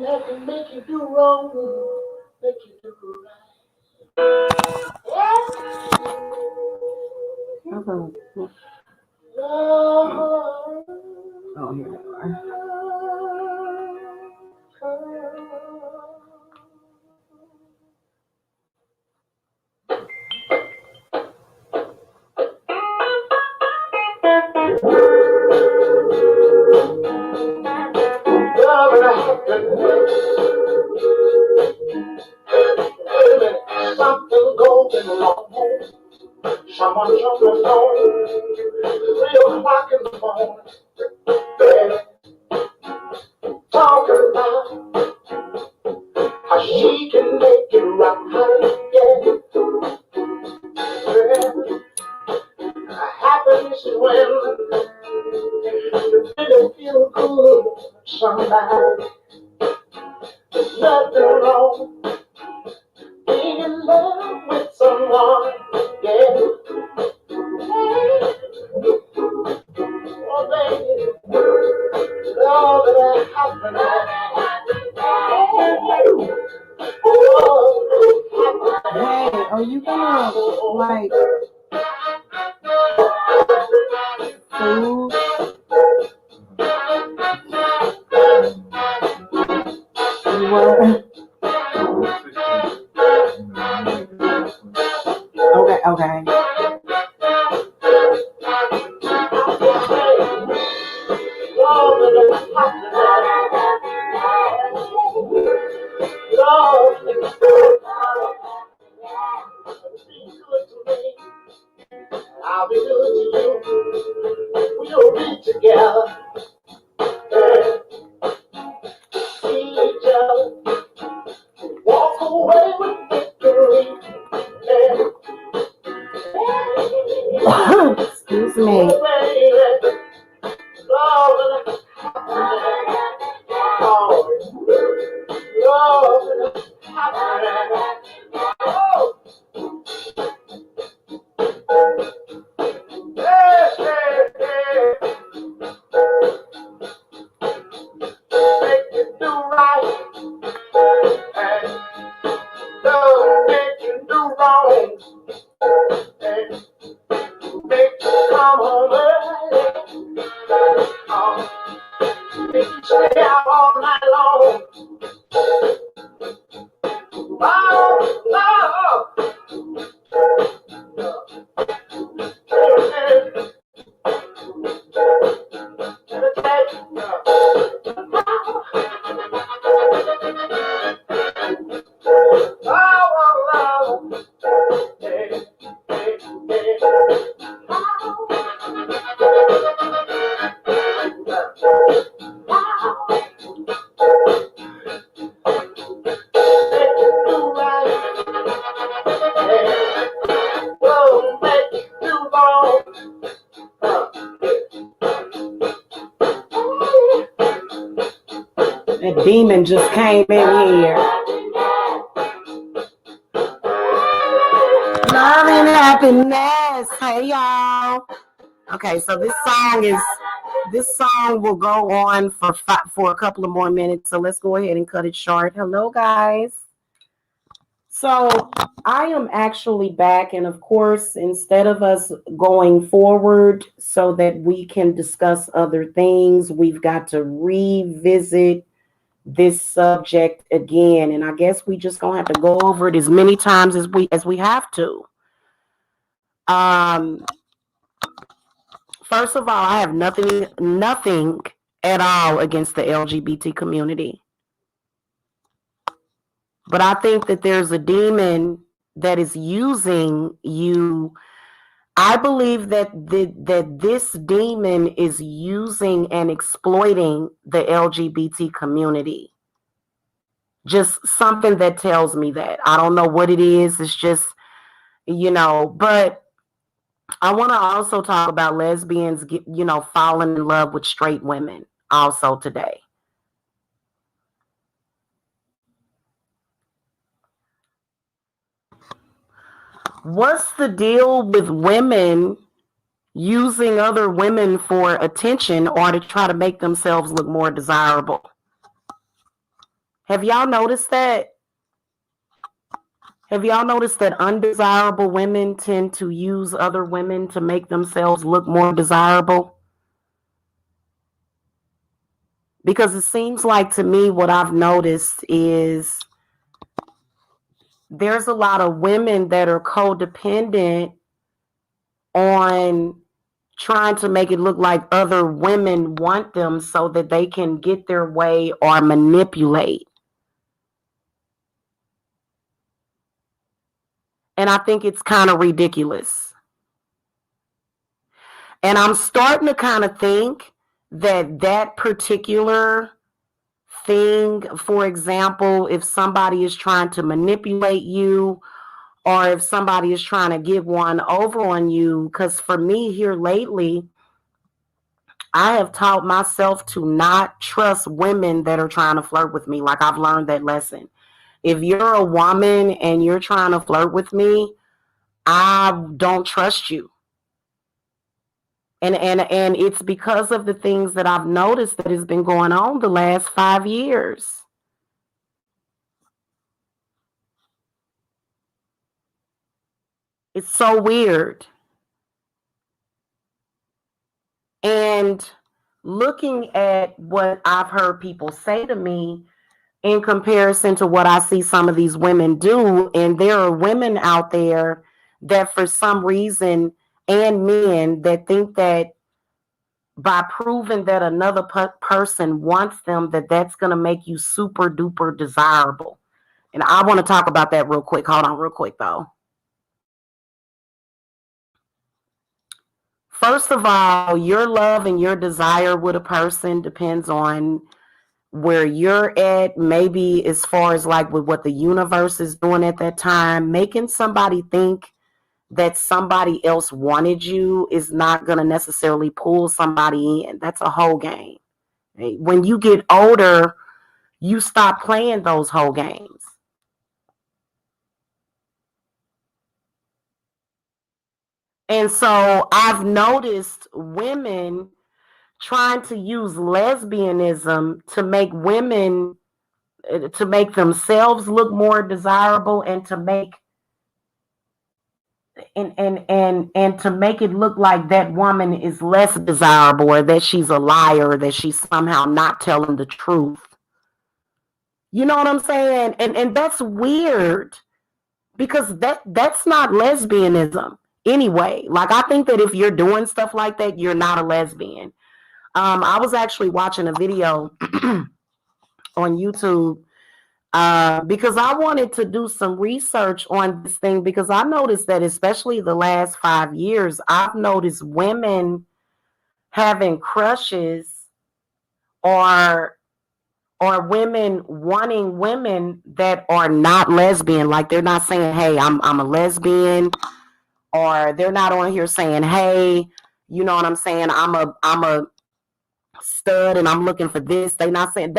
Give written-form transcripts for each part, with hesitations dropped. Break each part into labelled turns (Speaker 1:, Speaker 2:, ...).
Speaker 1: that can make you do wrong, make you do right.
Speaker 2: Oh, here they are.
Speaker 1: Something going wrong. Someone on the phone, 3 o'clock in the morning, talking about how she can make it right. Happiness is when you really feel good with somebody. There's nothing wrong being in love with someone. Oh, baby, love that
Speaker 2: Hey, are you gonna like food? What? Okay.
Speaker 1: I'll be good to you. We'll be together. See each other. Walk away with victory.
Speaker 2: Excuse me.
Speaker 1: Stay out all night long. Oh, no.
Speaker 2: That demon just came in here. Love and happiness. Hey y'all. Okay, so this song will go on for a couple of more minutes. So let's go ahead and cut it short. Hello guys. So I am actually back, and of course, instead of us going forward so that we can discuss other things, we've got to revisit this subject again, and I guess we just gonna have to go over it as many times as we have to. First of all, I have nothing at all against the LGBT community, but I think that there's a demon that is using you. I believe that this demon is using and exploiting the LGBT community. Just something that tells me that. I don't know what it is. It's just, but I want to also talk about lesbians, falling in love with straight women also today. What's the deal with women using other women for attention or to try to make themselves look more desirable? Have y'all noticed that? Have y'all noticed that undesirable women tend to use other women to make themselves look more desirable? Because it seems like to me what I've noticed is there's a lot of women that are codependent on trying to make it look like other women want them so that they can get their way or manipulate. And I think it's kind of ridiculous. And I'm starting to kind of think that that particular thing, for example, if somebody is trying to manipulate you or if somebody is trying to get one over on you, because for me here lately, I have taught myself to not trust women that are trying to flirt with me. Like I've learned that lesson. If you're a woman and you're trying to flirt with me, I don't trust you. And it's because of the things that I've noticed that has been going on the last 5 years. It's so weird. And looking at what I've heard people say to me in comparison to what I see some of these women do, and there are women out there that for some reason, and men that think that by proving that another person wants them, that that's going to make you super duper desirable. And I want to talk about that real quick. Hold on real quick though. First of all, your love and your desire with a person depends on where you're at, maybe as far as like with what the universe is doing at that time. Making somebody think that somebody else wanted you is not going to necessarily pull somebody in. That's a whole game. When you get older, you stop playing those whole games. And so I've noticed women trying to use lesbianism to make women, to make themselves look more desirable and to make and to make it look like that woman is less desirable or that she's a liar or that she's somehow not telling the truth. You know what I'm saying? And that's weird because that's not lesbianism anyway. Like I think that if you're doing stuff like that, you're not a lesbian. I was actually watching a video on YouTube because I wanted to do some research on this thing because I noticed that especially the last 5 years, I've noticed women having crushes or women wanting women that are not lesbian. Like they're not saying, "Hey, I'm a lesbian," or they're not on here saying, "Hey, you know what I'm saying? I'm a stud and I'm looking for this." They not saying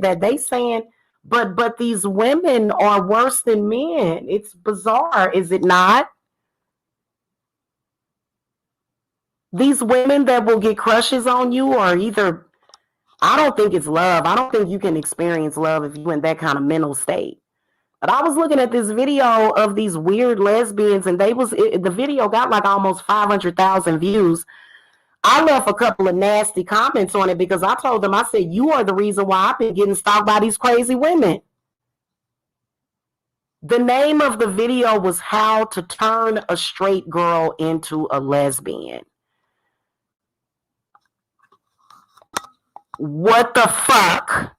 Speaker 2: that. They saying, but these women are worse than men. It's bizarre, is it not? These women that will get crushes on you are either, I don't think it's love. I don't think you can experience love if you're in that kind of mental state. But I was looking at this video of these weird lesbians, and the video got like almost 500,000 views. I left a couple of nasty comments on it because I told them, I said, you are the reason why I've been getting stalked by these crazy women. The name of the video was How to Turn a Straight Girl into a Lesbian. What the fuck?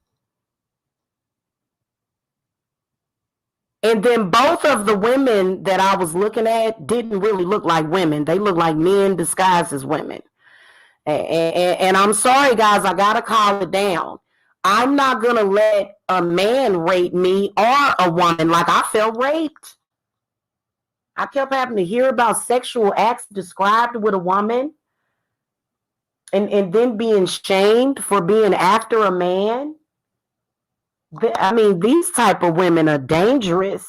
Speaker 2: And then both of the women that I was looking at didn't really look like women. They looked like men disguised as women. And I'm sorry, guys, I got to call it down. I'm not going to let a man rape me or a woman. Like I felt raped. I kept having to hear about sexual acts described with a woman and then being shamed for being after a man. I mean, these type of women are dangerous.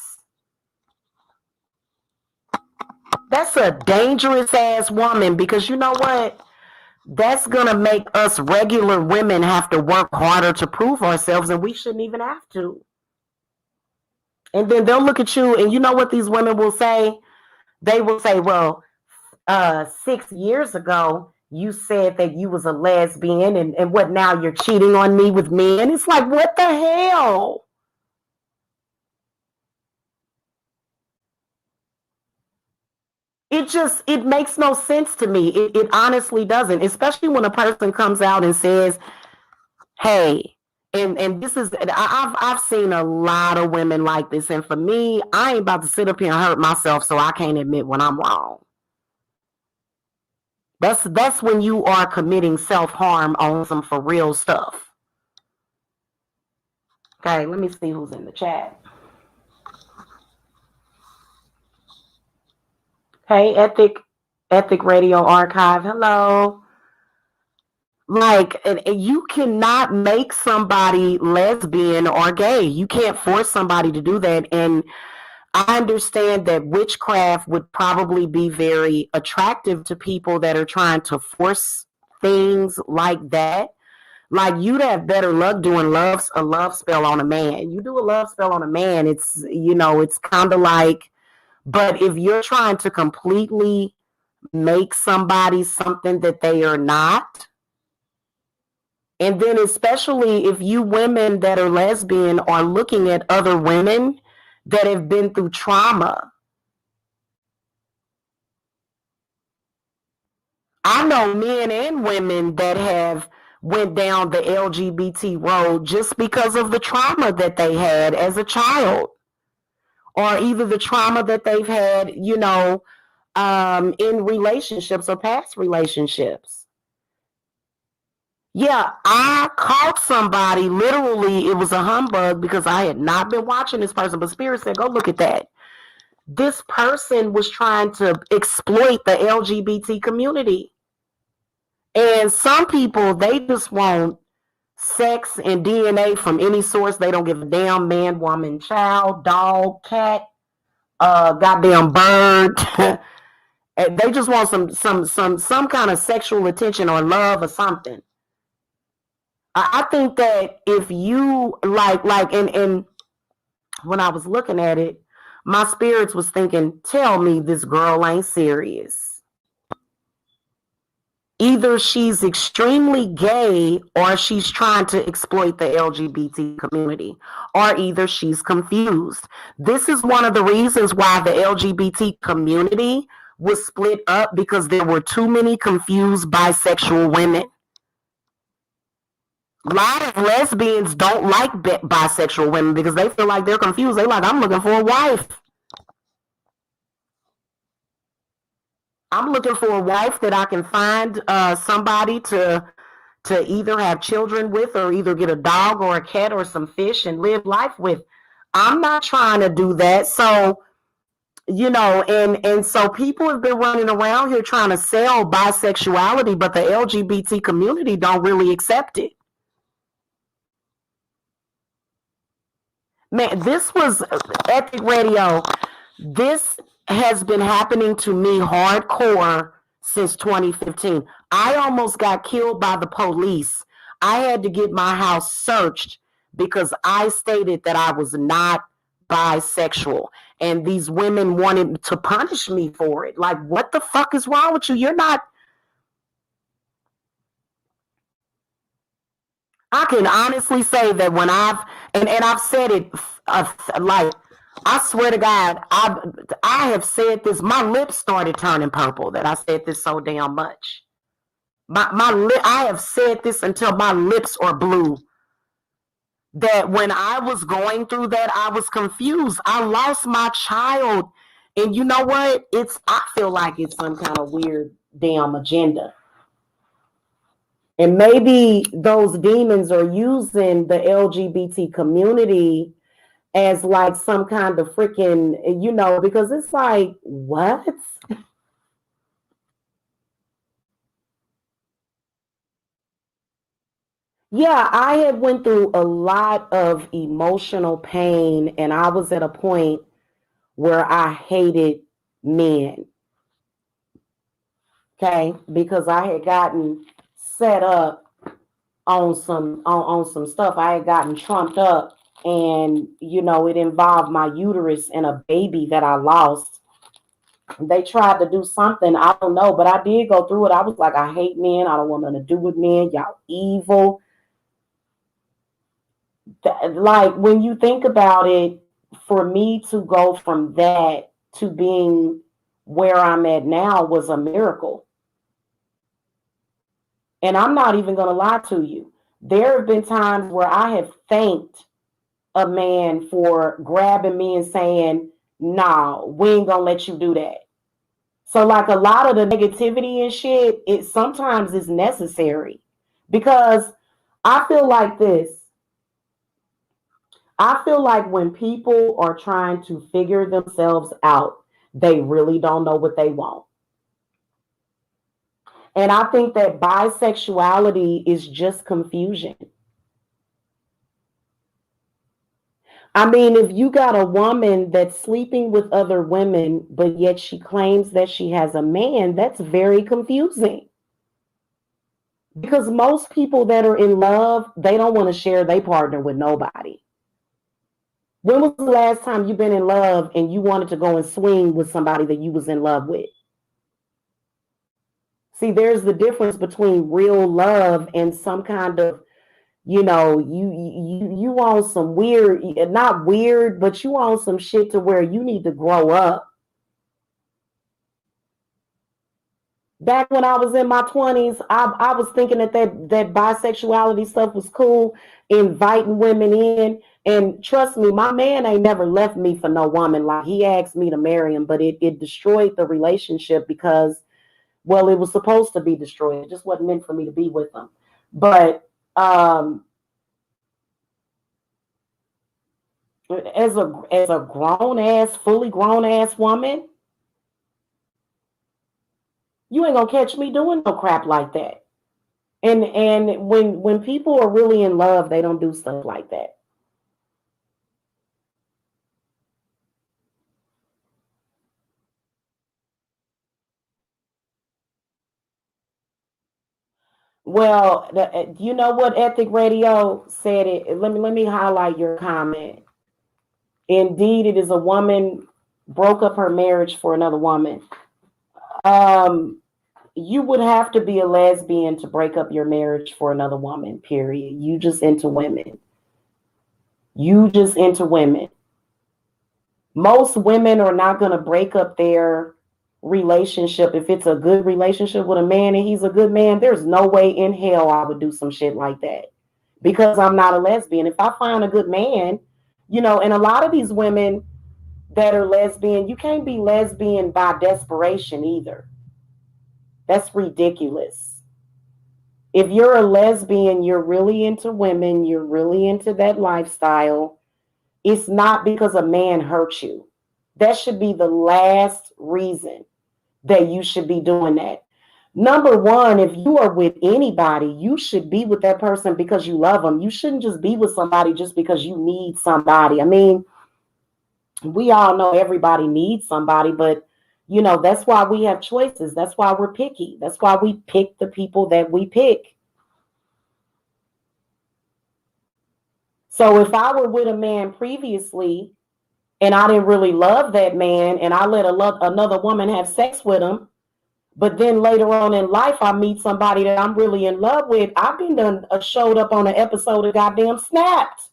Speaker 2: That's a dangerous ass woman because you know what? that's gonna make us regular women have to work harder to prove ourselves, and we shouldn't even have to. And then they'll look at you, and you know what these women will say? They will say, well, 6 years ago, you said that you was a lesbian, and what now you're cheating on me with men? It's like, what the hell? It makes no sense to me. It honestly doesn't, especially when a person comes out and says, hey, and this is I've seen a lot of women like this, and for me, I ain't about to sit up here and hurt myself so I can't admit when I'm wrong. That's when you are committing self-harm on some for real stuff. Okay, let me see who's in the chat. Hey, Ethic Radio Archive. Hello. Like, and you cannot make somebody lesbian or gay. You can't force somebody to do that. And I understand that witchcraft would probably be very attractive to people that are trying to force things like that. Like, you'd have better luck doing a love spell on a man. You do a love spell on a man, it's kind of like, but if you're trying to completely make somebody something that they are not, and then especially if you women that are lesbian are looking at other women that have been through trauma. I know men and women that have went down the LGBT road just because of the trauma that they had as a child, or either the trauma that they've had, in relationships or past relationships. Yeah, I caught somebody, literally, it was a humbug because I had not been watching this person, but Spirit said, go look at that. This person was trying to exploit the LGBT community. And some people, they just want sex and DNA from any source. They don't give a damn man, woman, child, dog, cat, goddamn bird. They just want some kind of sexual attention or love or something. I think that if you and when I was looking at it, my spirits was thinking, tell me this girl ain't serious. Either she's extremely gay or she's trying to exploit the LGBT community, or either she's confused. This is one of the reasons why the LGBT community was split up, because there were too many confused bisexual women. A lot of lesbians don't like bisexual women because they feel like they're confused. They're like, I'm looking for a wife. I'm looking for a wife that I can find somebody to either have children with, or either get a dog or a cat or some fish and live life with. I'm not trying to do that. So, and so people have been running around here trying to sell bisexuality, but the LGBT community don't really accept it. Man, this was Epic Radio. This has been happening to me hardcore since 2015. I almost got killed by the police. I had to get my house searched because I stated that I was not bisexual. And these women wanted to punish me for it. Like, what the fuck is wrong with you? You're not. I can honestly say that when I've said it, like, I swear to God, I have said this. My lips started turning purple that I said this so damn much. I have said this until my lips are blue. That when I was going through that, I was confused. I lost my child, and you know what? I feel like it's some kind of weird damn agenda. And maybe those demons are using the LGBT community as like some kind of freaking, because it's like, what? Yeah, I had went through a lot of emotional pain, and I was at a point where I hated men. Okay, because I had gotten set up on some stuff. I had gotten trumped up, and it involved my uterus and a baby that I lost. They tried to do something, I don't know, but I did go through it. I was like, I hate men. I don't want nothing to do with men. Y'all evil. Like, when you think about it, for me to go from that to being where I'm at now was a miracle. And I'm not even going to lie to you. There have been times where I have thanked a man for grabbing me and saying, "Nah, we ain't going to let you do that." So, like, a lot of the negativity and shit, it sometimes is necessary, because I feel like this. I feel like when people are trying to figure themselves out, they really don't know what they want. And I think that bisexuality is just confusion. I mean, if you got a woman that's sleeping with other women, but yet she claims that she has a man, that's very confusing. Because most people that are in love, they don't want to share their partner with nobody. When was the last time you've been in love and you wanted to go and swing with somebody that you was in love with? See, there's the difference between real love and some kind of, you want some weird, not weird, but you want some shit to where you need to grow up. Back when I was in my 20s, I was thinking that bisexuality stuff was cool, inviting women in. And trust me, my man ain't never left me for no woman. Like, he asked me to marry him, but it destroyed the relationship because, well, it was supposed to be destroyed. It just wasn't meant for me to be with him. But as a grown ass, fully grown ass woman, you ain't gonna catch me doing no crap like that. And when people are really in love, they don't do stuff like that. Well, you know what Ethic Radio said it. Let me highlight your comment. Indeed, it is a woman broke up her marriage for another woman. You would have to be a lesbian to break up your marriage for another woman, period. You just into women. You just into women. Most women are not going to break up their relationship if it's a good relationship with a man and he's a good man. There's no way in hell I would do some shit like that, because I'm not a lesbian. If I find a good man, and a lot of these women that are lesbian, you can't be lesbian by desperation either. That's ridiculous. If you're a lesbian, you're really into women, you're really into that lifestyle. It's not because a man hurt you. That should be the last reason that you should be doing that. Number one, if you are with anybody, you should be with that person because you love them. You shouldn't just be with somebody just because you need somebody. I mean, we all know everybody needs somebody, but that's why we have choices. That's why we're picky. That's why we pick the people that we pick. So if I were with a man previously and I didn't really love that man and I let another woman have sex with him, but then later on in life I meet somebody that I'm really in love with, I've been showed up on an episode of goddamn Snapped.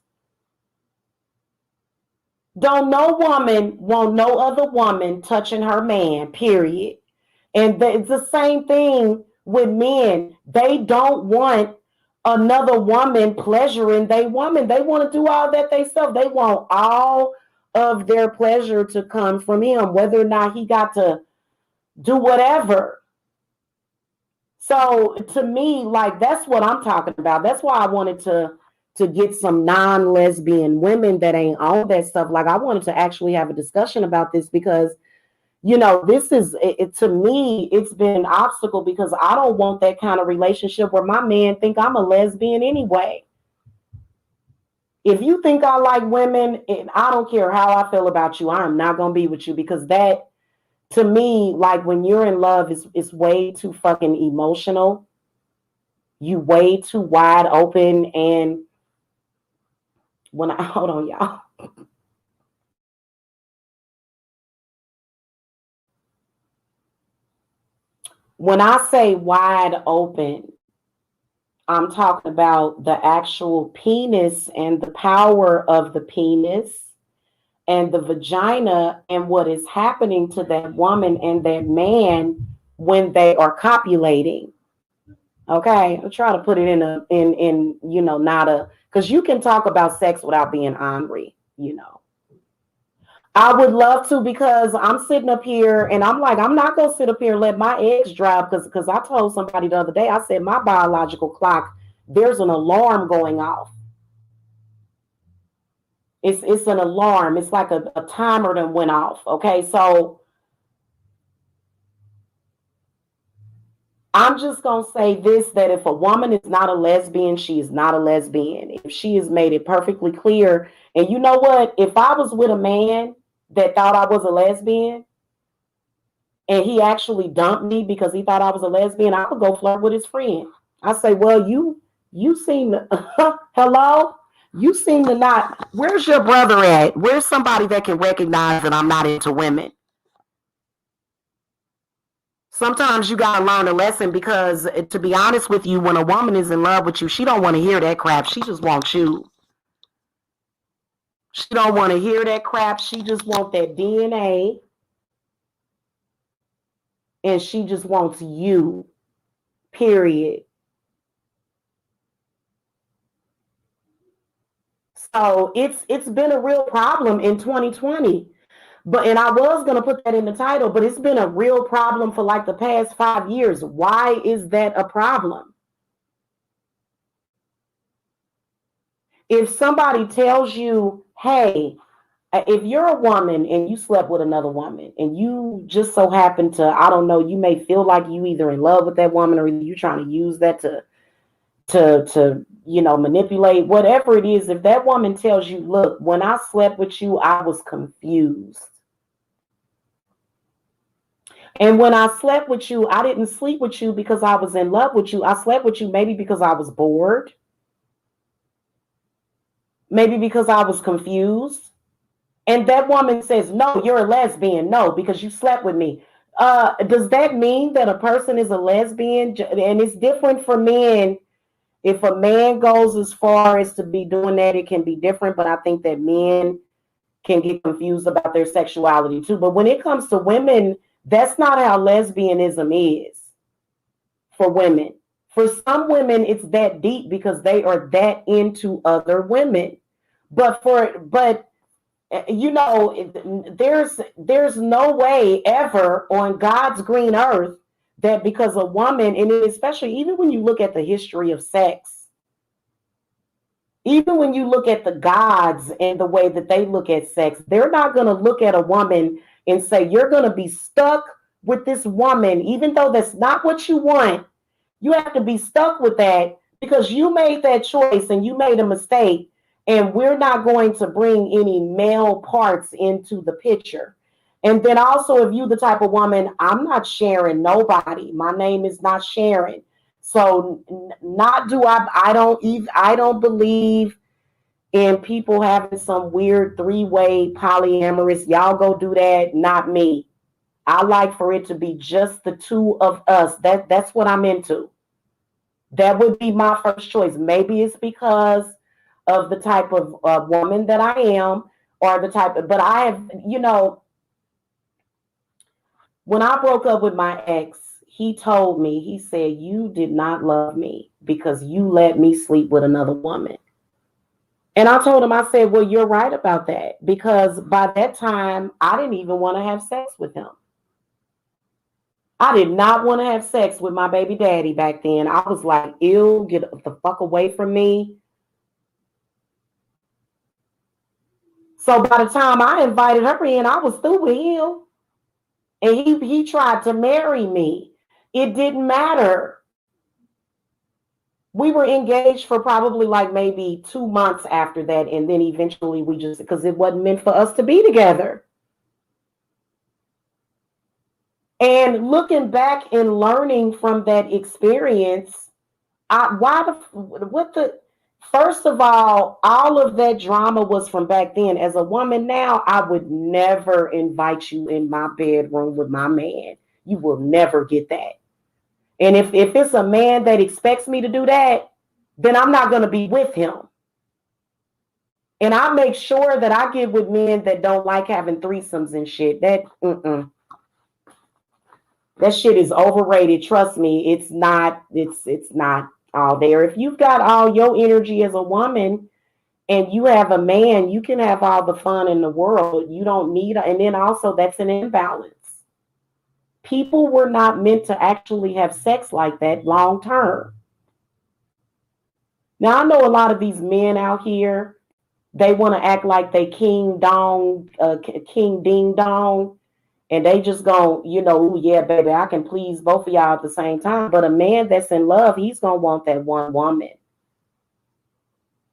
Speaker 2: Don't no woman want no other woman touching her man, period. And it's the same thing with men. They don't want another woman pleasuring their woman. They want to do all that themselves. They want all of their pleasure to come from him, whether or not he got to do whatever. So to me, like, that's what I'm talking about. That's why I wanted to get some non-lesbian women that ain't on that stuff. Like, I wanted to actually have a discussion about this because this is to me, it's been an obstacle because I don't want that kind of relationship where my man think I'm a lesbian anyway. If you think I like women, and I don't care how I feel about you, I am not going to be with you, because that, to me, like, when you're in love, is way too fucking emotional. You way too wide open. And when I hold on, y'all. When I say wide open, I'm talking about the actual penis and the power of the penis and the vagina and what is happening to that woman and that man when they are copulating. Okay, I'll try to put it in not a, because you can talk about sex without being angry. I would love to, because I'm sitting up here and I'm like, I'm not gonna sit up here and let my eggs dry, because I told somebody the other day, I said my biological clock, there's an alarm going off. It's an alarm. It's like a timer that went off. Okay, so I'm just gonna say this: that if a woman is not a lesbian, she is not a lesbian. If she has made it perfectly clear, and you know what? If I was with a man that thought I was a lesbian, and he actually dumped me because he thought I was a lesbian, I would go flirt with his friend. I say, well, you seem to hello? You seem to not. Where's your brother at? Where's somebody that can recognize that I'm not into women? Sometimes you gotta learn a lesson, because to be honest with you, when a woman is in love with you, she don't want to hear that crap. She just wants you. She don't want to hear that crap. She just wants that DNA, and she just wants you. Period. So it's been a real problem in 2020. And I was gonna put that in the title, but it's been a real problem for like the past 5 years. Why is that a problem? If somebody tells you, hey, if you're a woman and you slept with another woman and you just so happen to, I don't know, you may feel like you either in love with that woman or you trying to use that to manipulate, whatever it is. If that woman tells you, look, when I slept with you, I was confused. And when I slept with you, I didn't sleep with you because I was in love with you. I slept with you maybe because I was bored, maybe because I was confused. And that woman says, no, you're a lesbian. No, because you slept with me. Does that mean that a person is a lesbian? And it's different for men. If a man goes as far as to be doing that, it can be different. But I think that men can get confused about their sexuality too. But when it comes to women, that's not how lesbianism is for women. For some women, it's that deep because they are that into other women. But there's no way ever on God's green earth that because a woman, and especially even when you look at the history of sex, even when you look at the gods and the way that they look at sex, they're not going to look at a woman and say, you're going to be stuck with this woman, even though that's not what you want. You have to be stuck with that because you made that choice and you made a mistake. And we're not going to bring any male parts into the picture. And then also, if you the type of woman, I'm not sharing nobody. My name is not Sharon. So not do I don't believe in people having some weird three-way polyamorous. Y'all go do that, not me. I like for it to be just the two of us. That's what I'm into. That would be my first choice. Maybe it's because of the type of woman that I am, or the type of, but I have, when I broke up with my ex, he told me, he said, you did not love me because you let me sleep with another woman. And I told him, I said, well, you're right about that, because by that time, I didn't even want to have sex with him. I did not want to have sex with my baby daddy back then. I was like, ew, get the fuck away from me. So by the time I invited her in, I was through with him. And he tried to marry me. It didn't matter. We were engaged for probably like maybe 2 months after that. And then eventually we just, because it wasn't meant for us to be together. And looking back and learning from that experience, First of all of that drama was from back then. As a woman now, I would never invite you in my bedroom with my man. You will never get that. And if it's a man that expects me to do that, then I'm not going to be with him. And I make sure that I get with men that don't like having threesomes and shit. That shit is overrated. Trust me, it's not. It's not all there. If you've got all your energy as a woman and you have a man, you can have all the fun in the world. You don't need. And then also, that's an imbalance. People were not meant to actually have sex like that long term. Now I know a lot of these men out here. They want to act like they king ding dong, and they just go, "Ooh, yeah, baby, I can please both of y'all at the same time." But a man that's in love, he's gonna want that one woman.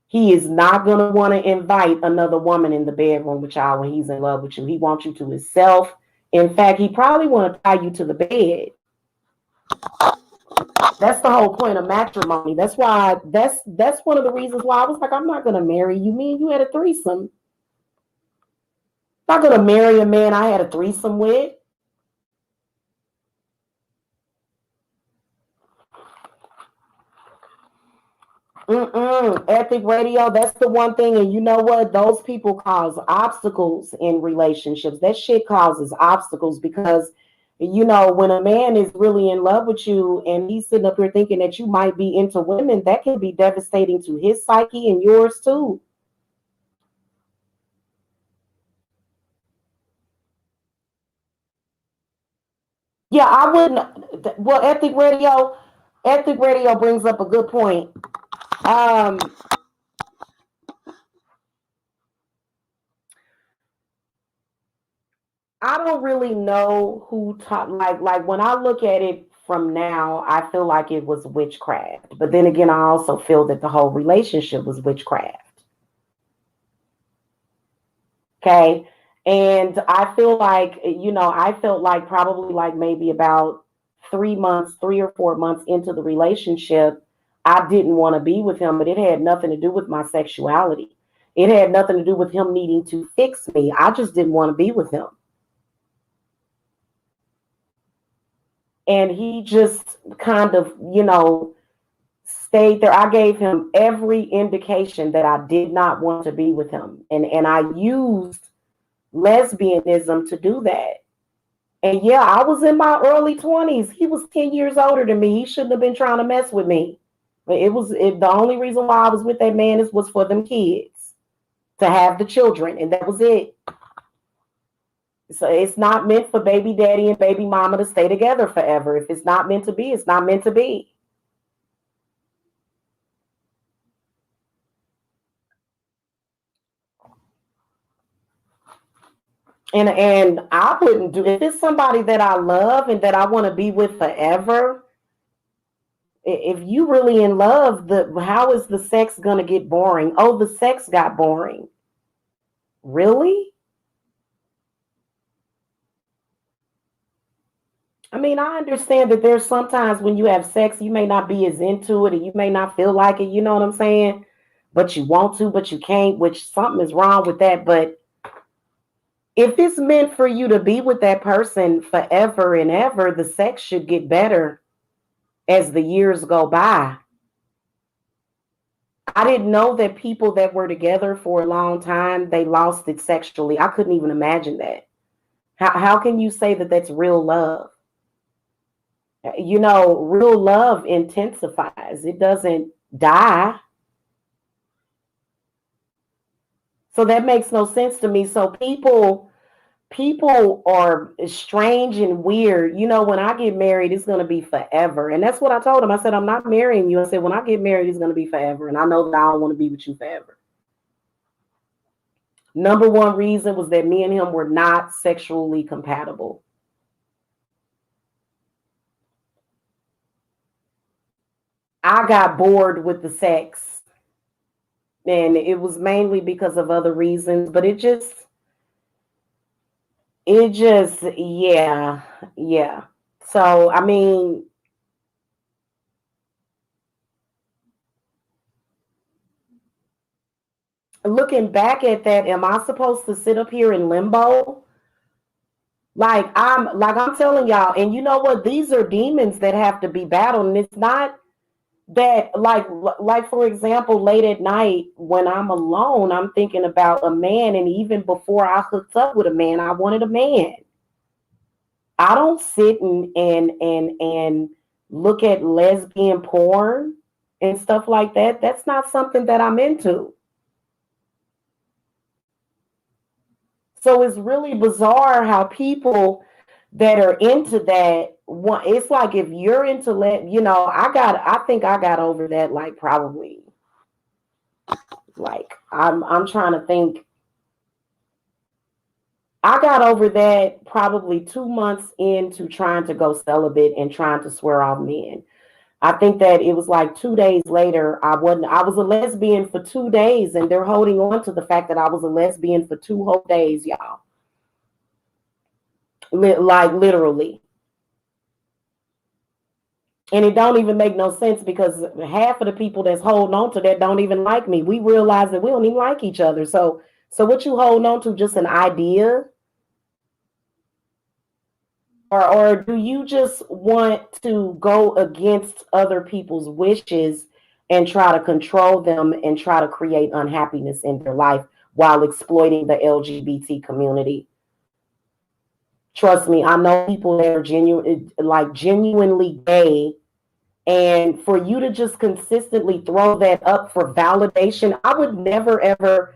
Speaker 2: He is not gonna want to invite another woman in the bedroom with y'all when he's in love with you. He wants you to himself. In fact, he probably want to tie you to the bed. That's the whole point of matrimony. That's one of the reasons why I was like, I'm not gonna marry you. Me and you had a threesome. I'm not gonna marry a man I had a threesome with. Ethic radio, that's the one thing. And you know what? Those people cause obstacles in relationships. That shit causes obstacles because, when a man is really in love with you and he's sitting up here thinking that you might be into women, that can be devastating to his psyche and yours too. Yeah, I wouldn't. Well, ethic radio brings up a good point. Um, I don't really know who taught. Like when I look at it from now, I feel like it was witchcraft. But then again, I also feel that the whole relationship was witchcraft. Okay. And I feel like, I felt like probably like maybe about 3 months, 3 or 4 months into the relationship, I didn't want to be with him, but it had nothing to do with my sexuality. It had nothing to do with him needing to fix me. I just didn't want to be with him. And he just kind of, stayed there. I gave him every indication that I did not want to be with him. And I used lesbianism to do that. And yeah, I was in my early 20s. He was 10 years older than me. He shouldn't have been trying to mess with me. But the only reason why I was with that man was for them kids, to have the children. And that was it. So it's not meant for baby daddy and baby mama to stay together forever. If it's not meant to be, it's not meant to be. And I wouldn't do, if it's somebody that I love and that I want to be with forever. If you really in love, how is the sex gonna get boring? Oh, the sex got boring. Really? I mean, I understand that there's sometimes when you have sex, you may not be as into it and you may not feel like it, you know what I'm saying? But you want to, but you can't, which something is wrong with that. But if it's meant for you to be with that person forever and ever, the sex should get better as the years go by. I didn't know that people that were together for a long time, they lost it sexually. I couldn't even imagine that. How can you say that that's real love? Real love intensifies. It doesn't die. So that makes no sense to me. So people are strange and weird. When I get married, it's going to be forever. And that's what I told him. I said, I'm not marrying you. I said, when I get married, it's going to be forever. And I know that I don't want to be with you forever. Number one reason was that me and him were not sexually compatible. I got bored with the sex, and it was mainly because of other reasons, but yeah, yeah. So, I mean, looking back at that, am I supposed to sit up here in limbo? Like I'm telling y'all, and you know what? These are demons that have to be battled, and it's not that like for example, late at night when I'm alone, I'm thinking about a man, and even before I hooked up with a man, I wanted a man. I don't sit and look at lesbian porn and stuff like that. That's not something that I'm into. So it's really bizarre how people that are into that one, it's like if you're into I think I got over that like probably like I'm trying to think. I got over that probably 2 months into trying to go celibate and trying to swear off men. I think that it was like 2 days later, I was a lesbian for 2 days, and they're holding on to the fact that I was a lesbian for 2 whole days, y'all. Like literally. And it don't even make no sense because half of the people that's holding on to that don't even like me. We realize that we don't even like each other. So what you holding on to, just an idea? Or do you just want to go against other people's wishes and try to control them and try to create unhappiness in their life while exploiting the LGBT community? Trust me, I know people that are genuinely gay, and for you to just consistently throw that up for validation, I would never ever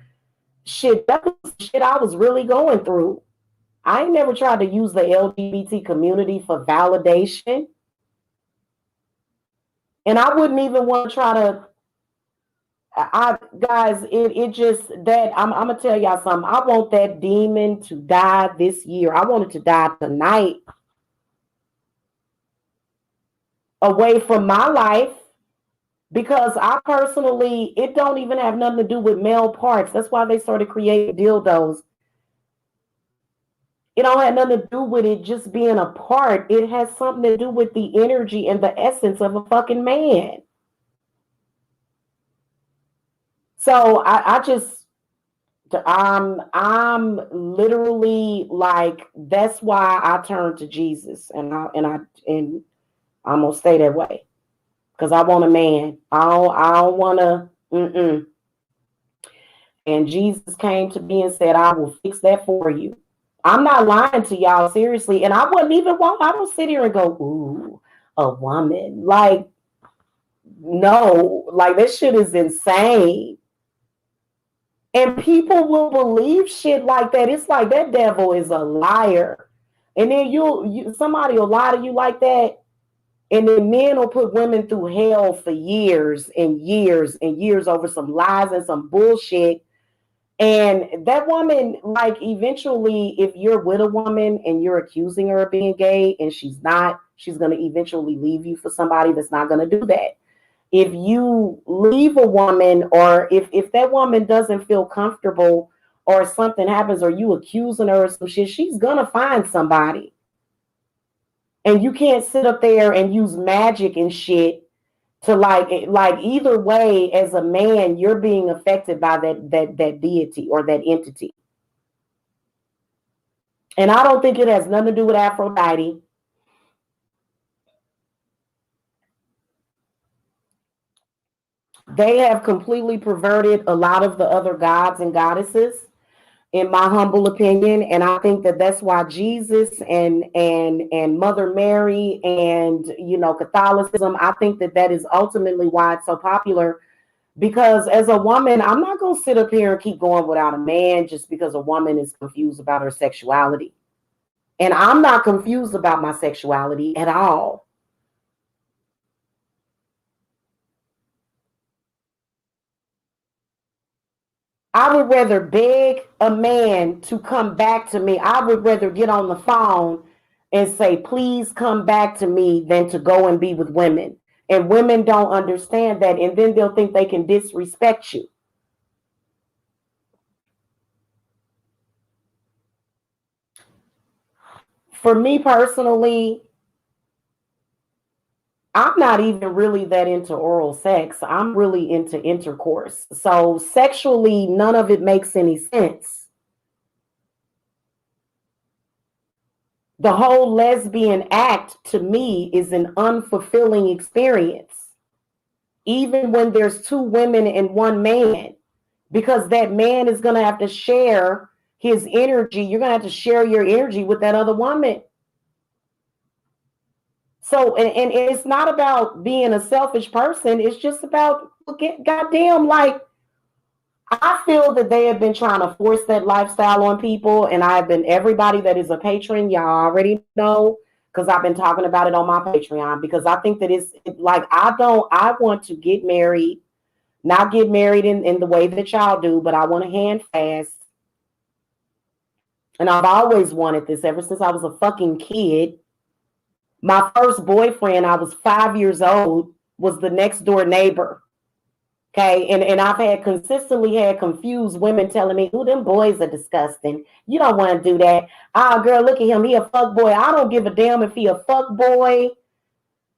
Speaker 2: shit. That was shit I was really going through. I ain't never tried to use the LGBT community for validation. And I wouldn't even want to try to. I guys, it just that I'm gonna tell y'all something. I want that demon to die this year. I want it to die tonight, away from my life, because I personally, it don't even have nothing to do with male parts. That's why they started creating dildos. It don't have nothing to do with it just being a part. It has something to do with the energy and the essence of a fucking man. So I just I'm literally like, that's why I turned to Jesus, and I'm gonna stay that way because I want a man. I don't want to. And Jesus came to me and said, "I will fix that for you." I'm not lying to y'all, seriously. And I wouldn't even want. I don't sit here and go, "Ooh, a woman." Like, no, like that shit is insane. And people will believe shit like that. It's like that devil is a liar. And then somebody will lie to you like that. And then men will put women through hell for years and years and years over some lies and some bullshit. And that woman, like, eventually, if you're with a woman and you're accusing her of being gay and she's not, she's going to eventually leave you for somebody that's not going to do that. If you leave a woman, or if that woman doesn't feel comfortable, or something happens, or you accusing her of some shit, she's gonna find somebody. And you can't sit up there and use magic and shit to like either way, as a man, you're being affected by that deity or that entity. And I don't think it has nothing to do with Aphrodite. They have completely perverted a lot of the other gods and goddesses, in my humble opinion. And I think that that's why Jesus and Mother Mary and Catholicism, I think that that is ultimately why it's so popular. Because as a woman, I'm not going to sit up here and keep going without a man just because a woman is confused about her sexuality. And I'm not confused about my sexuality at all. I would rather beg a man to come back to me. I would rather get on the phone and say, please come back to me, than to go and be with women. And women don't understand that. And then they'll think they can disrespect you. For me personally, I'm not even really that into oral sex. I'm really into intercourse. So sexually, none of it makes any sense. The whole lesbian act to me is an unfulfilling experience, even when there's two women and one man, because that man is going to have to share his energy. You're going to have to share your energy with that other woman. So, and it's not about being a selfish person. It's just about, goddamn, like, I feel that they have been trying to force that lifestyle on people. And I've been, everybody that is a patron, y'all already know, because I've been talking about it on my Patreon, because I think that it's like, I want to get married, not get married in the way that y'all do, but I want to hand fast. And I've always wanted this ever since I was a fucking kid. My first boyfriend, I was 5 years old, was the next door neighbor. Okay. And I've had consistently had confused women telling me, "Ooh, them boys are disgusting. You don't want to do that. Ah, girl, look at him. He a fuck boy. I don't give a damn if he a fuck boy.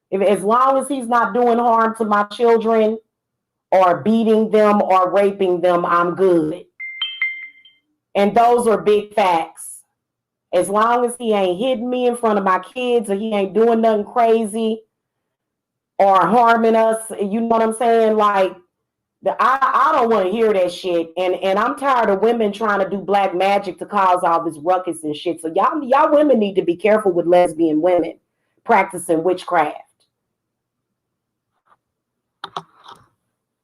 Speaker 2: If, as long as he's not doing harm to my children or beating them or raping them, I'm good." And those are big facts. As long as he ain't hitting me in front of my kids or he ain't doing nothing crazy or harming us, you know what I'm saying? Like, I don't want to hear that shit. And I'm tired of women trying to do black magic to cause all this ruckus and shit. So y'all women need to be careful with lesbian women practicing witchcraft.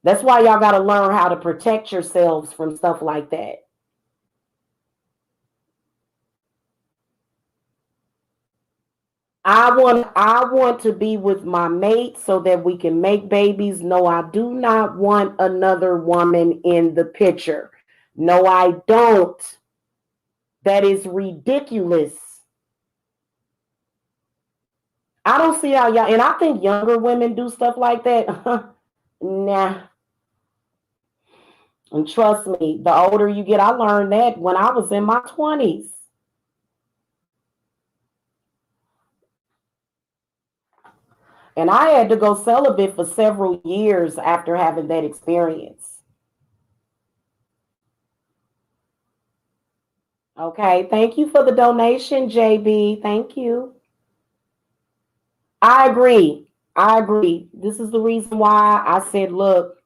Speaker 2: That's why y'all got to learn how to protect yourselves from stuff like that. I want to be with my mate so that we can make babies. No, I do not want another woman in the picture. No, I don't. That is ridiculous. I don't see how y'all, and I think younger women do stuff like that. Nah. And trust me, the older you get, I learned that when I was in my 20s. And I had to go celibate for several years after having that experience. Okay, thank you for the donation, JB. Thank you. I agree. I agree. This is the reason why I said, look,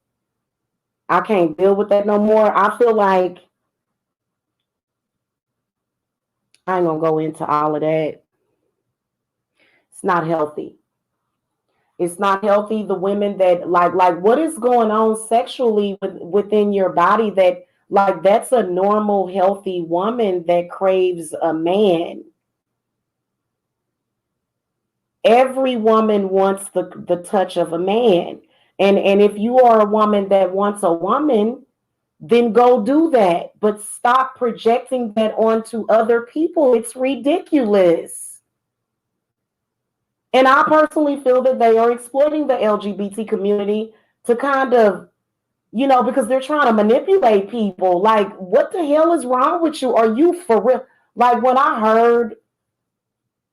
Speaker 2: I can't deal with that no more. I feel like I ain't gonna go into all of that. It's not healthy. It's not healthy. The women that like what is going on sexually within your body, that like that's a normal, healthy woman that craves a man. Every woman wants the touch of a man. And if you are a woman that wants a woman, then go do that. But stop projecting that onto other people. It's ridiculous. And I personally feel that they are exploiting the LGBT community to kind of, because they're trying to manipulate people. Like, what the hell is wrong with you? Are you for real? Like, when I heard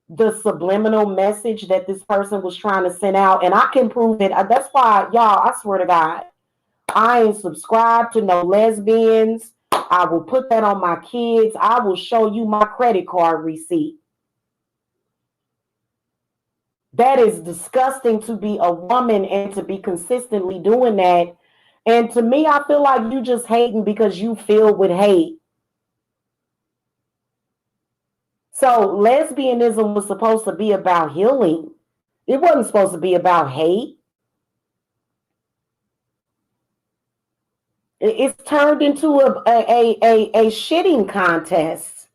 Speaker 2: the subliminal message that this person was trying to send out, and I can prove it. That's why, y'all, I swear to God, I ain't subscribed to no lesbians. I will put that on my kids. I will show you my credit card receipt. That is disgusting to be a woman and to be consistently doing that. And to me, I feel like you just hating because you feel with hate. So lesbianism was supposed to be about healing. It wasn't supposed to be about hate. It's turned into a shitting contest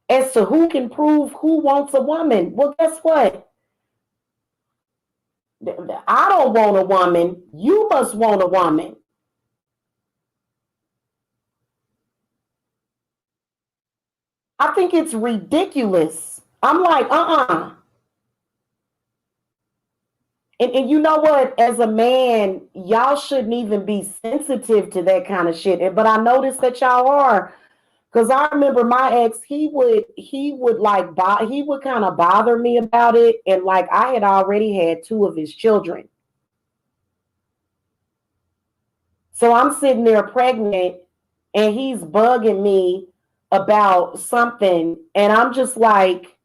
Speaker 2: as to who can prove who wants a woman. Well, guess what? I don't want a woman. You must want a woman. I think it's ridiculous. I'm like, And you know what? As a man, y'all shouldn't even be sensitive to that kind of shit. But I noticed that y'all are. Because I remember my ex, he would kind of bother me about it. And like I had already had two of his children. So I'm sitting there pregnant and he's bugging me about something. And I'm just like,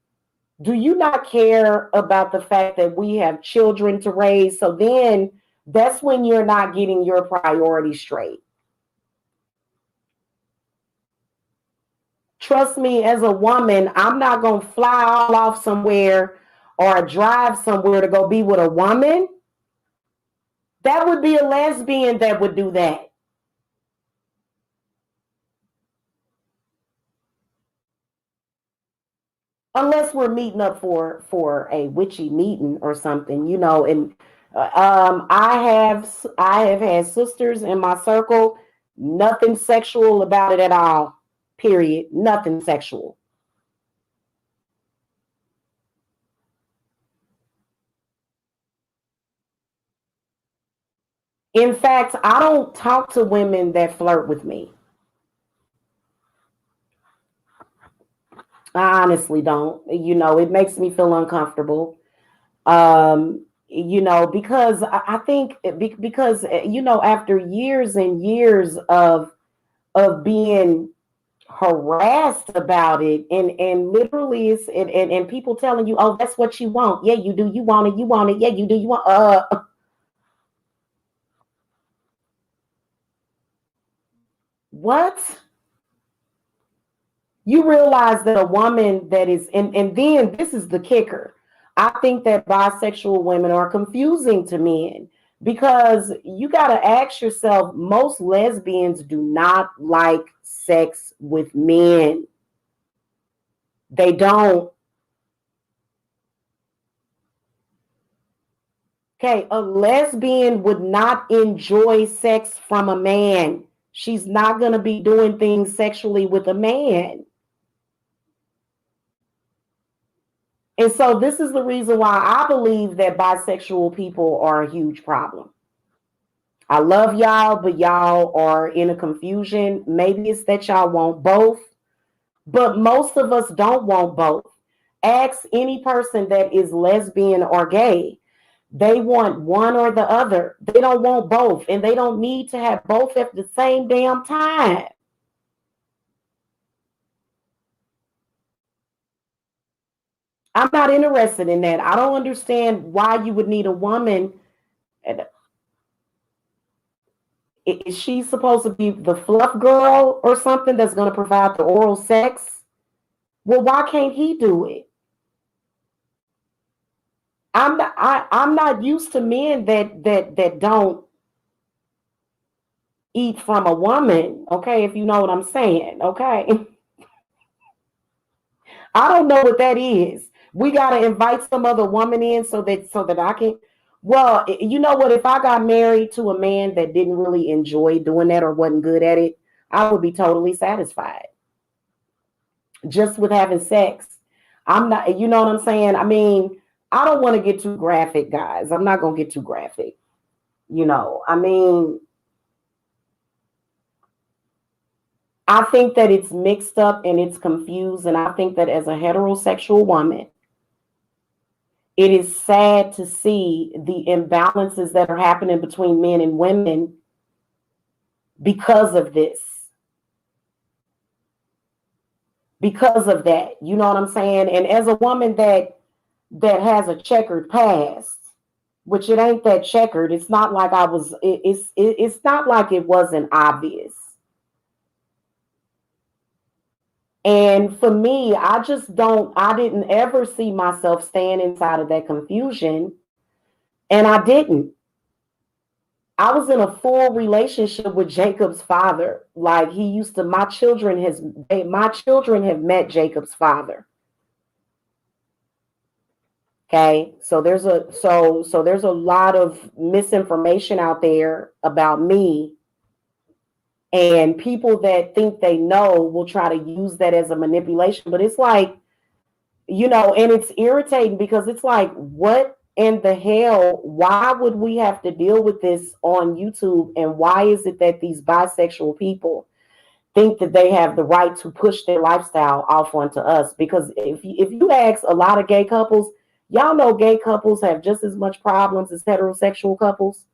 Speaker 2: do you not care about the fact that we have children to raise? So then that's when you're not getting your priorities straight. Trust me, as a woman, I'm not going to fly all off somewhere or drive somewhere to go be with a woman. That would be a lesbian that would do that. Unless we're meeting up for a witchy meeting or something, you know. And I have had sisters in my circle, nothing sexual about it at all. Period. Nothing sexual. In fact, I don't talk to women that flirt with me. I honestly don't. You know, it makes me feel uncomfortable. You know, because I think because you know, after years and years of being harassed about it, and literally it's and people telling you, oh, that's what you want. Yeah, you do. You want it. You want it. Yeah, you do. You want. What? You realize that a woman that is and then this is the kicker. I think that bisexual women are confusing to men because you got to ask yourself, most lesbians do not like sex with men. They don't. Okay, a lesbian would not enjoy sex from a man. She's not going to be doing things sexually with a man. And so this is the reason why I believe that bisexual people are a huge problem. I love y'all, but y'all are in a confusion. Maybe it's that y'all want both, but most of us don't want both. Ask any person that is lesbian or gay. They want one or the other. They don't want both, and they don't need to have both at the same damn time. I'm not interested in that. I don't understand why you would need a woman. Is she supposed to be the fluff girl or something that's going to provide the oral sex? Well, why can't he do it? I'm not used to men that don't eat from a woman. Okay, if you know what I'm saying. Okay, I don't know what that is. We gotta invite some other woman in so that I can. Well, you know what? If I got married to a man that didn't really enjoy doing that or wasn't good at it, I would be totally satisfied just with having sex. I'm not. You know what I'm saying? I mean, I don't want to get too graphic, guys. I'm not gonna get too graphic. You know, I mean, I think that it's mixed up and it's confused. And I think that as a heterosexual woman, it is sad to see the imbalances that are happening between men and women because of this, because of that. You know what I'm saying? And as a woman that has a checkered past, which it ain't that checkered. It's not like I was. It's not like it wasn't obvious. And for me, I just don't. I didn't ever see myself staying inside of that confusion, and I didn't. I was in a full relationship with Jacob's father. Like he used to. My children have met Jacob's father. Okay, so there's a lot of misinformation out there about me, and people that think they know will try to use that as a manipulation. But it's like, you know, and it's irritating because it's like, what in the hell? Why would we have to deal with this on YouTube? And why is it that these bisexual people think that they have the right to push their lifestyle off onto us. Because if you ask a lot of gay couples, y'all know gay couples have just as much problems as heterosexual couples.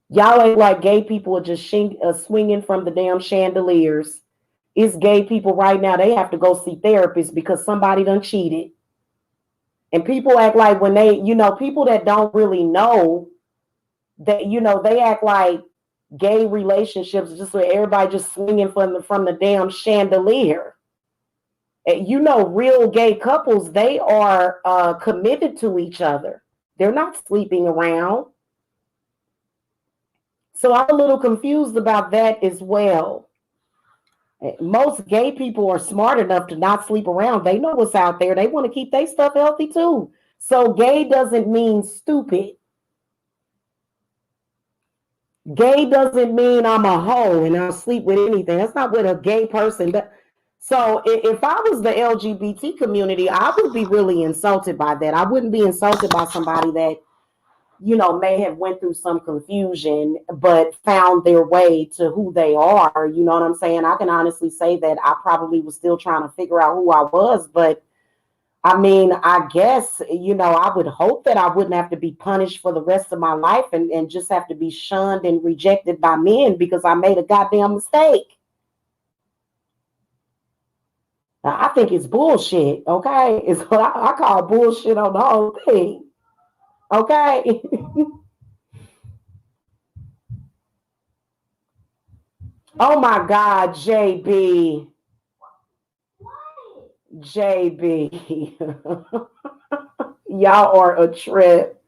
Speaker 2: Y'all ain't like gay people are just swinging from the damn chandeliers. It's gay people right now, they have to go see therapists because somebody done cheated. And people act like when they, people that don't really know that, they act like gay relationships just where everybody just swinging from the damn chandelier. Real gay couples, they are committed to each other. They're not sleeping around. So I'm a little confused about that as well. Most gay people are smart enough to not sleep around. They know what's out there. They want to keep their stuff healthy too. So gay doesn't mean stupid. Gay doesn't mean I'm a hoe and I'll sleep with anything. That's not what a gay person does. So if I was the LGBT community, I would be really insulted by that. I wouldn't be insulted by somebody that, may have went through some confusion, but found their way to who they are. You know what I'm saying? I can honestly say that I probably was still trying to figure out who I was, but I mean, I guess, I would hope that I wouldn't have to be punished for the rest of my life and just have to be shunned and rejected by men because I made a goddamn mistake. Now, I think it's bullshit, okay? It's what I call bullshit on the whole thing, okay? Oh my God, JB. JB. Y'all are a trip.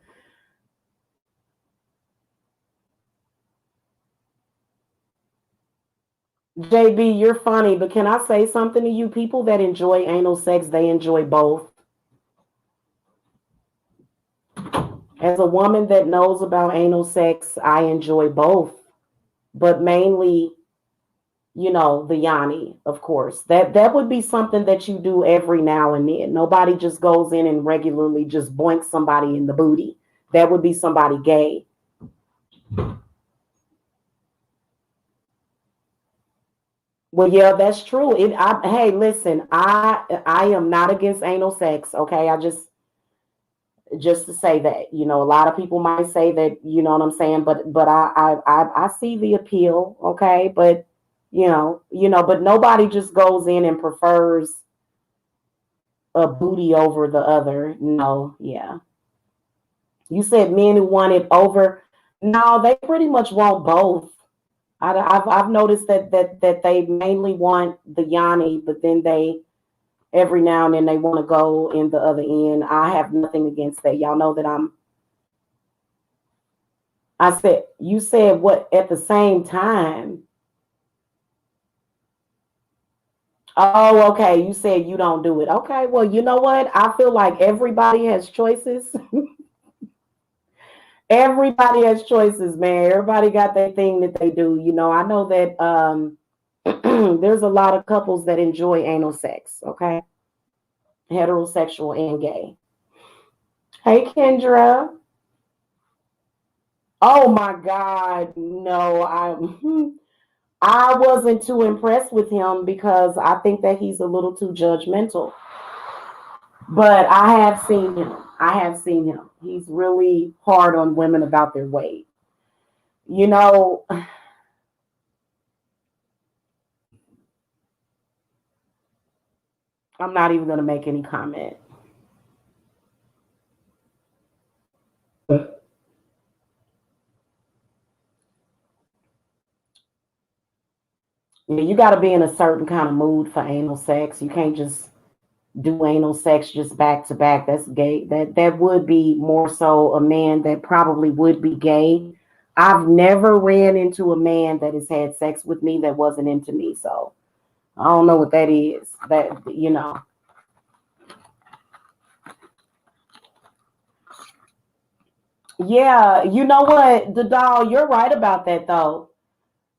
Speaker 2: JB, you're funny, but can I say something to you? People that enjoy anal sex, they enjoy both. As a woman that knows about anal sex, I enjoy both, but mainly, the yoni, of course. That would be something that you do every now and then. Nobody just goes in and regularly just boinks somebody in the booty. That would be somebody gay. Well, yeah, that's true. Hey, listen, I am not against anal sex. Okay, I just to say that, a lot of people might say that, you know what I'm saying, but I see the appeal. Okay, but but nobody just goes in and prefers a booty over the other. No, yeah. You said men who want it over. No, they pretty much want both. I've noticed that they mainly want the yoni, but then they every now and then they want to go in the other end. I have nothing against that. Y'all know that I said, you said what at the same time? Oh, okay. You said you don't do it. Okay. Well, you know what? I feel like everybody has choices. Everybody has choices, man. Everybody got their thing that they do. I know that there's a lot of couples that enjoy anal sex, okay? Heterosexual and gay. Hey, Kendra. Oh my God, no, I wasn't too impressed with him because I think that he's a little too judgmental. But I have seen him. I have seen him. He's really hard on women about their weight. You know, I'm not even going to make any comment. You got to be in a certain kind of mood for anal sex. You can't just do anal sex just back to back. That's gay. That would be more so a man that probably would be gay. I've never ran into a man that has had sex with me that wasn't into me. So I don't know what that is. That. Yeah, you know what, the doll, you're right about that though.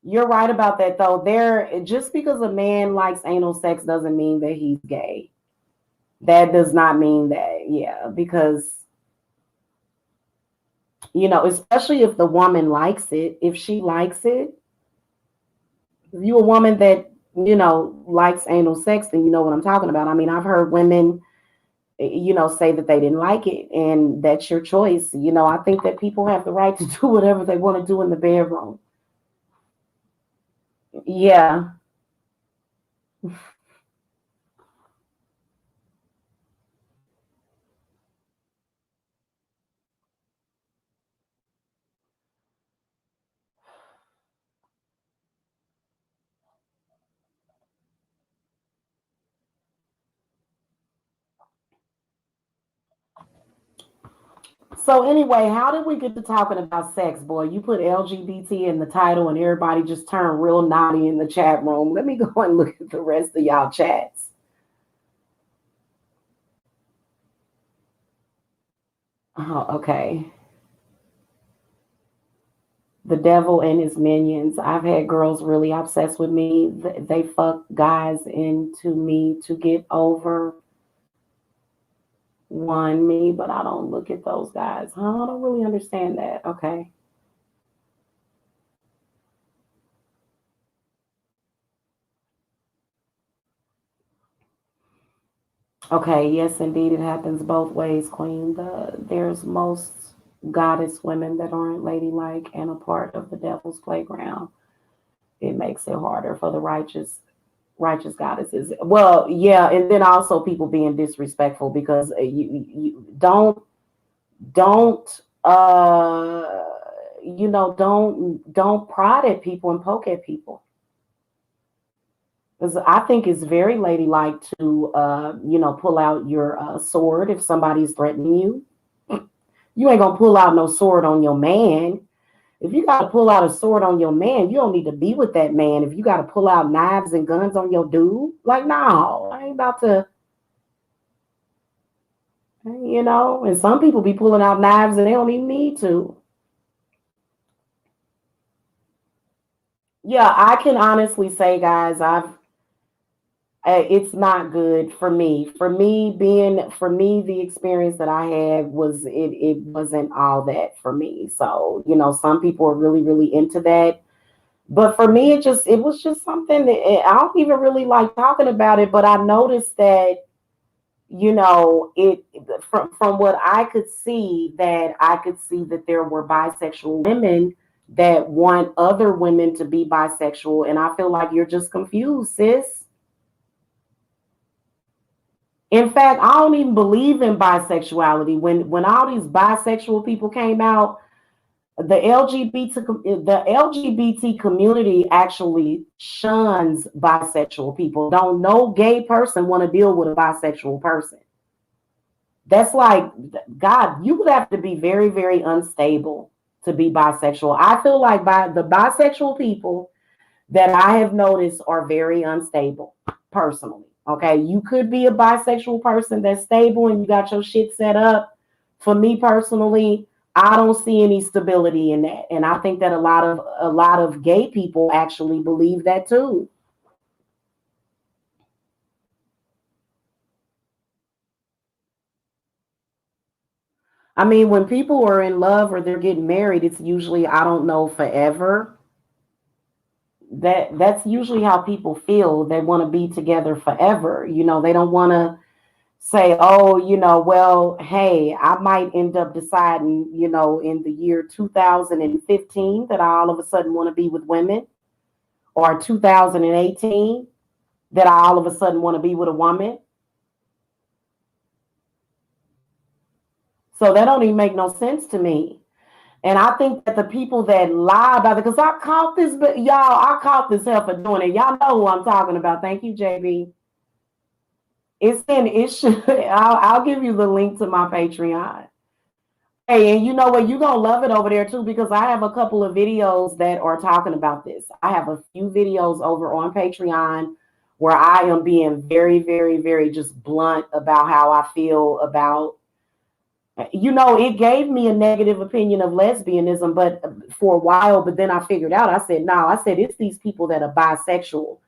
Speaker 2: You're right about that though. There, just because a man likes anal sex doesn't mean that he's gay. That does not mean that, yeah, because especially if the woman likes it, if she likes it, If you a woman that, likes anal sex, then you know what I'm talking about. I mean, I've heard women, say that they didn't like it, and that's your choice. I think that people have the right to do whatever they want to do in the bedroom. Yeah. So anyway, how did we get to talking about sex, boy? You put LGBT in the title, and everybody just turned real naughty in the chat room. Let me go and look at the rest of y'all chats. Oh, okay. The devil and his minions. I've had girls really obsessed with me. They fuck guys into me to get over one me, but I don't look at those guys. Huh? I don't really understand that. Okay. Okay, yes, indeed, it happens both ways, Queen. There's most goddess women that aren't ladylike and a part of the devil's playground. It makes it harder for the righteous goddesses. Well, yeah, and then also people being disrespectful because you don't don't prod at people and poke at people. Because I think it's very ladylike to pull out your sword if somebody's threatening you. You ain't gonna pull out no sword on your man. If you got to pull out a sword on your man, you don't need to be with that man. If you got to pull out knives and guns on your dude, like, no, I ain't about to, And some people be pulling out knives and they don't even need to. Yeah, I can honestly say, guys, it's not good for me. For me, the experience that I had was it wasn't all that for me. So, some people are really, really into that. But for me, it was just something that I don't even really like talking about it. But I noticed that, it from what I could see, that there were bisexual women that want other women to be bisexual, and I feel like you're just confused, sis. In fact, I don't even believe in bisexuality. When all these bisexual people came out, the LGBT community actually shuns bisexual people. Don't no gay person want to deal with a bisexual person. That's like, God, you would have to be very, very unstable to be bisexual. I feel like the bisexual people that I have noticed are very unstable personally. Okay, you could be a bisexual person that's stable and you got your shit set up. For me personally, I don't see any stability in that, and I think that a lot of gay people actually believe that too. I mean, when people are in love or they're getting married, it's usually, I don't know, forever. That's usually how people feel. They want to be together forever. They don't want to say, oh, well, hey, I might end up deciding, in the year 2015 that I all of a sudden want to be with women, or 2018 that I all of a sudden want to be with a woman. So that don't even make no sense to me. And I think that the people that lie about it, because I caught this, but y'all, I caught this hell for doing it. Y'all know who I'm talking about. Thank you, JB. It's in it should I'll give you the link to my Patreon. Hey, and you know what? You're gonna love it over there too, because I have a couple of videos that are talking about this. I have a few videos over on Patreon where I am being very, very, very just blunt about how I feel about, it gave me a negative opinion of lesbianism, but for a while, but then I figured out, I said, no, I said, it's these people that are bisexual.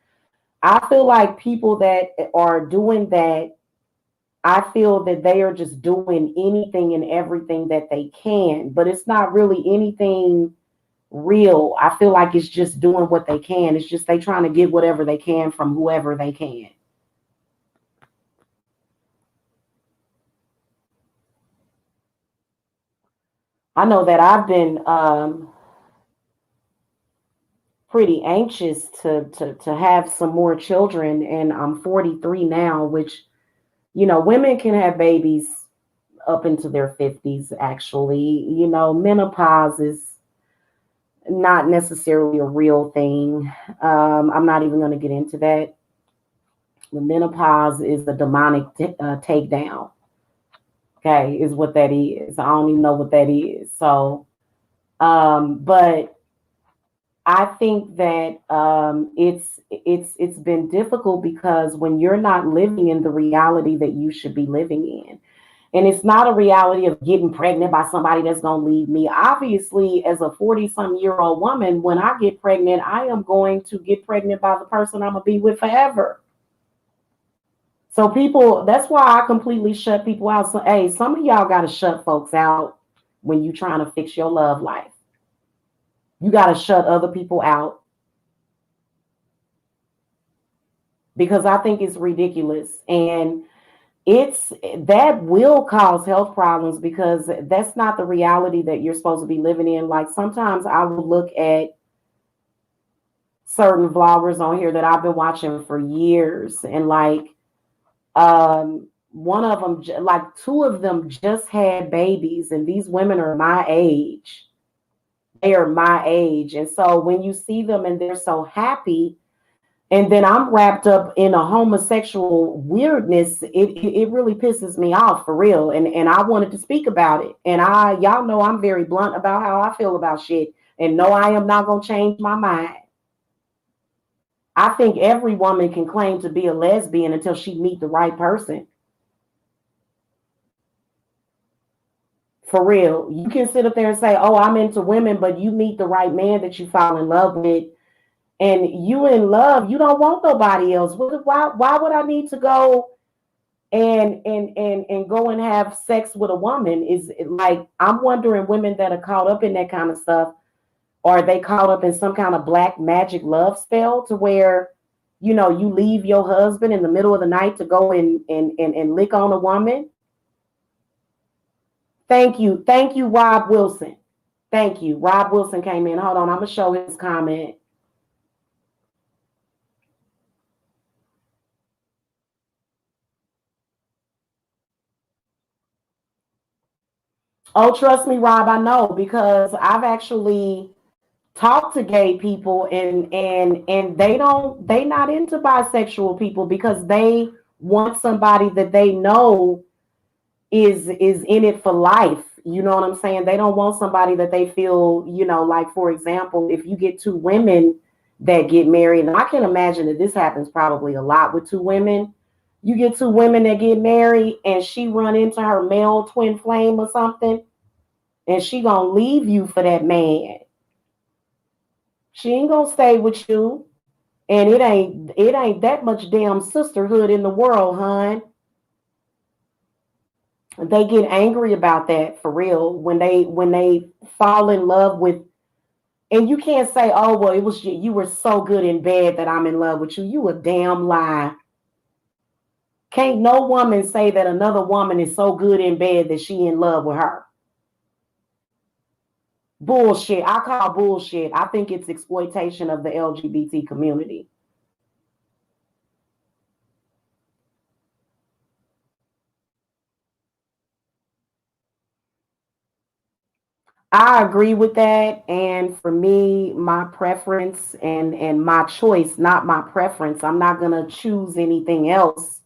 Speaker 2: I feel like people that are doing that, I feel that they are just doing anything and everything that they can, but it's not really anything real. I feel like it's just doing what they can. It's just they trying to get whatever they can from whoever they can. I know that I've been pretty anxious to have some more children, and I'm 43 now, which, women can have babies up into their 50s, actually. Menopause is not necessarily a real thing. I'm not even going to get into that. The menopause is a demonic takedown. Okay, is what that is. I don't even know what that is. So, but I think that it's been difficult because when you're not living in the reality that you should be living in, and it's not a reality of getting pregnant by somebody that's going to leave me. Obviously, as a 40-some-year-old woman, when I get pregnant, I am going to get pregnant by the person I'm going to be with forever. So people, that's why I completely shut people out. So, hey, some of y'all got to shut folks out when you're trying to fix your love life. You got to shut other people out because I think it's ridiculous. And that will cause health problems because that's not the reality that you're supposed to be living in. Like sometimes I will look at certain vloggers on here that I've been watching for years, and like one of them, like two of them just had babies, and these women are my age. They are my age. And so when you see them and they're so happy, and then I'm wrapped up in a homosexual weirdness, it really pisses me off for real. And I wanted to speak about it. And y'all know I'm very blunt about how I feel about shit. And no, I am not gonna change my mind. I think every woman can claim to be a lesbian until she meet the right person. For real. You can sit up there and say, oh, I'm into women, but you meet the right man that you fall in love with, and you in love, you don't want nobody else. Why would I need to go and go and have sex with a woman? Is like, I'm wondering, women that are caught up in that kind of stuff, are they caught up in some kind of black magic love spell to where, you leave your husband in the middle of the night to go and lick on a woman? Thank you, Rob Wilson. Thank you. Rob Wilson came in. Hold on, I'm gonna show his comment. Oh, trust me, Rob, I know, because I've actually talked to gay people, and they not into bisexual people because they want somebody that they know is in it for life. You know what I'm saying? They don't want somebody that they feel, like, for example, if you get two women that get married, and I can imagine that this happens probably a lot with two women. You get two women that get married and she run into her male twin flame or something, and she gonna leave you for that man. She ain't gonna stay with you. And it ain't that much damn sisterhood in the world, hon. They get angry about that for real when they fall in love with, and you can't say, oh well, it was you were so good in bed that I'm in love with you. You a damn lie. Can't no woman say that another woman is so good in bed that she in love with her. Bullshit. I call bullshit. I think it's exploitation of the LGBT community. I agree with that. And for me, my preference and my choice, not my preference. I'm not gonna choose anything else,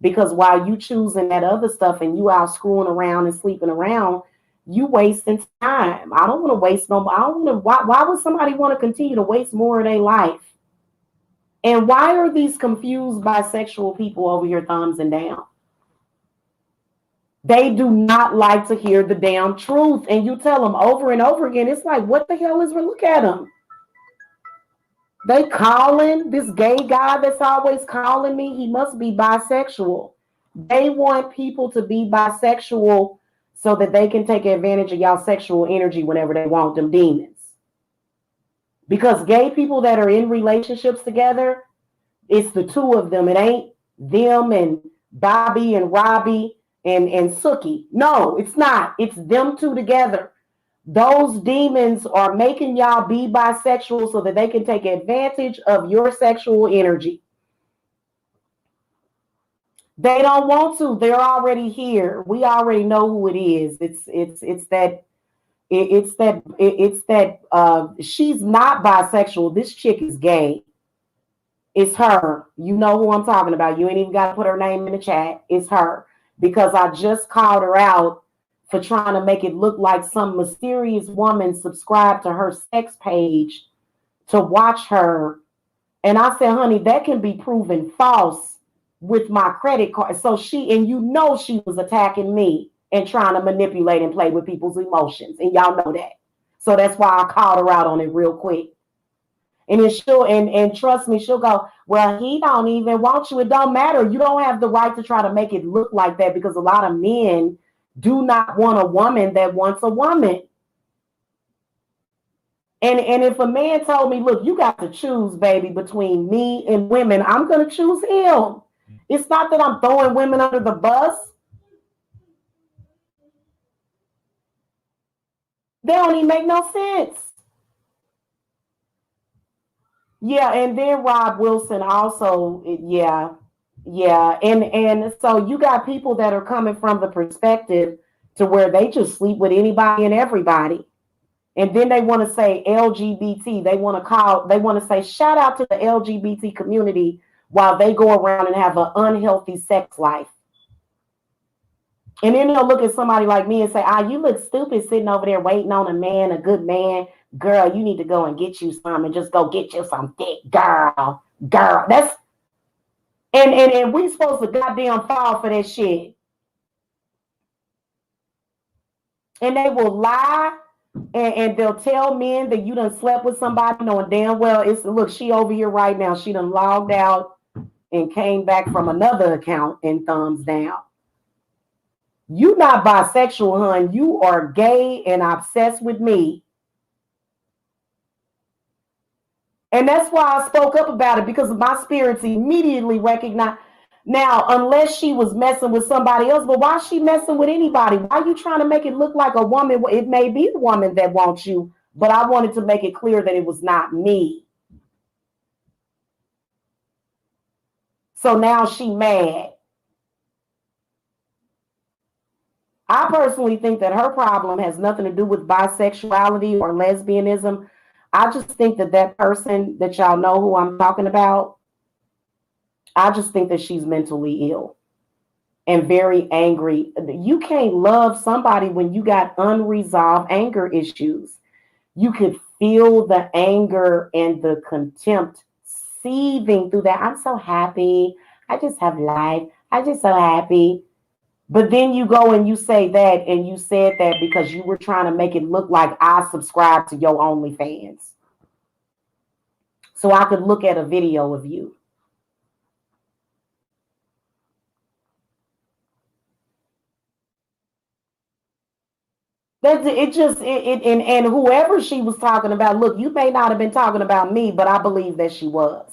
Speaker 2: because while you choosing that other stuff and you out screwing around and sleeping around, you wasting time. I don't want to waste no. I don't want to. Why would somebody want to continue to waste more of their life? And why are these confused bisexual people over here thumbs and down? They do not like to hear the damn truth. And you tell them over and over again. It's like, what the hell is, look at them. They calling this gay guy that's always calling me. He must be bisexual. They want people to be bisexual so that they can take advantage of y'all sexual energy whenever they want, them demons. Because gay people that are in relationships together, it's the two of them. It ain't them and Bobby and Robbie and Sookie. No, it's not. It's them two together. Those demons are making y'all be bisexual so that they can take advantage of your sexual energy. They don't want to. They're already here. We already know who it is. She's not bisexual. This chick is gay. It's her. You know who I'm talking about. You ain't even got to put her name in the chat. It's her. Because I just called her out for trying to make it look like some mysterious woman subscribed to her sex page to watch her. And I said, honey, that can be proven false with my credit card. So she was attacking me and trying to manipulate and play with people's emotions. And y'all know that. So that's why I called her out on it real quick. And then and trust me, she'll go, well, he don't even want you. It don't matter. You don't have the right to try to make it look like that, because a lot of men do not want a woman that wants a woman. And if a man told me, look, you got to choose, baby, between me and women, I'm going to choose him. It's not that I'm throwing women under the bus. They don't even make no sense. Yeah, and then Rob Wilson also, yeah. And so you got people that are coming from the perspective to where they just sleep with anybody and everybody. And then they want to say LGBT. They want to say shout out to the LGBT community while they go around and have an unhealthy sex life. And then they'll look at somebody like me and say, you look stupid sitting over there waiting on a man, a good man. Girl, you need to go and get you some and just go get you some dick, girl. That's and we supposed to goddamn fall for that shit. And they will lie and they'll tell men that you done slept with somebody knowing damn well look, she over here right now. She done logged out and came back from another account and thumbs down. You not bisexual, hun. You are gay and obsessed with me. And that's why I spoke up about it, because my spirits immediately recognized. Now, unless she was messing with somebody else, but why is she messing with anybody? Why are you trying to make it look like a woman? It may be a woman that wants you, but I wanted to make it clear that it was not me. So now she mad. I personally think that her problem has nothing to do with bisexuality or lesbianism. I just think that person that y'all know who I'm talking about, I just think that she's mentally ill and very angry. You can't love somebody when you got unresolved anger issues. You could feel the anger and the contempt seething through that. I'm so happy. I just have life. I'm just so happy. But then you go and you say that, and you said that because you were trying to make it look like I subscribe to your OnlyFans. So I could look at a video of you. And whoever she was talking about, look, you may not have been talking about me, but I believe that she was.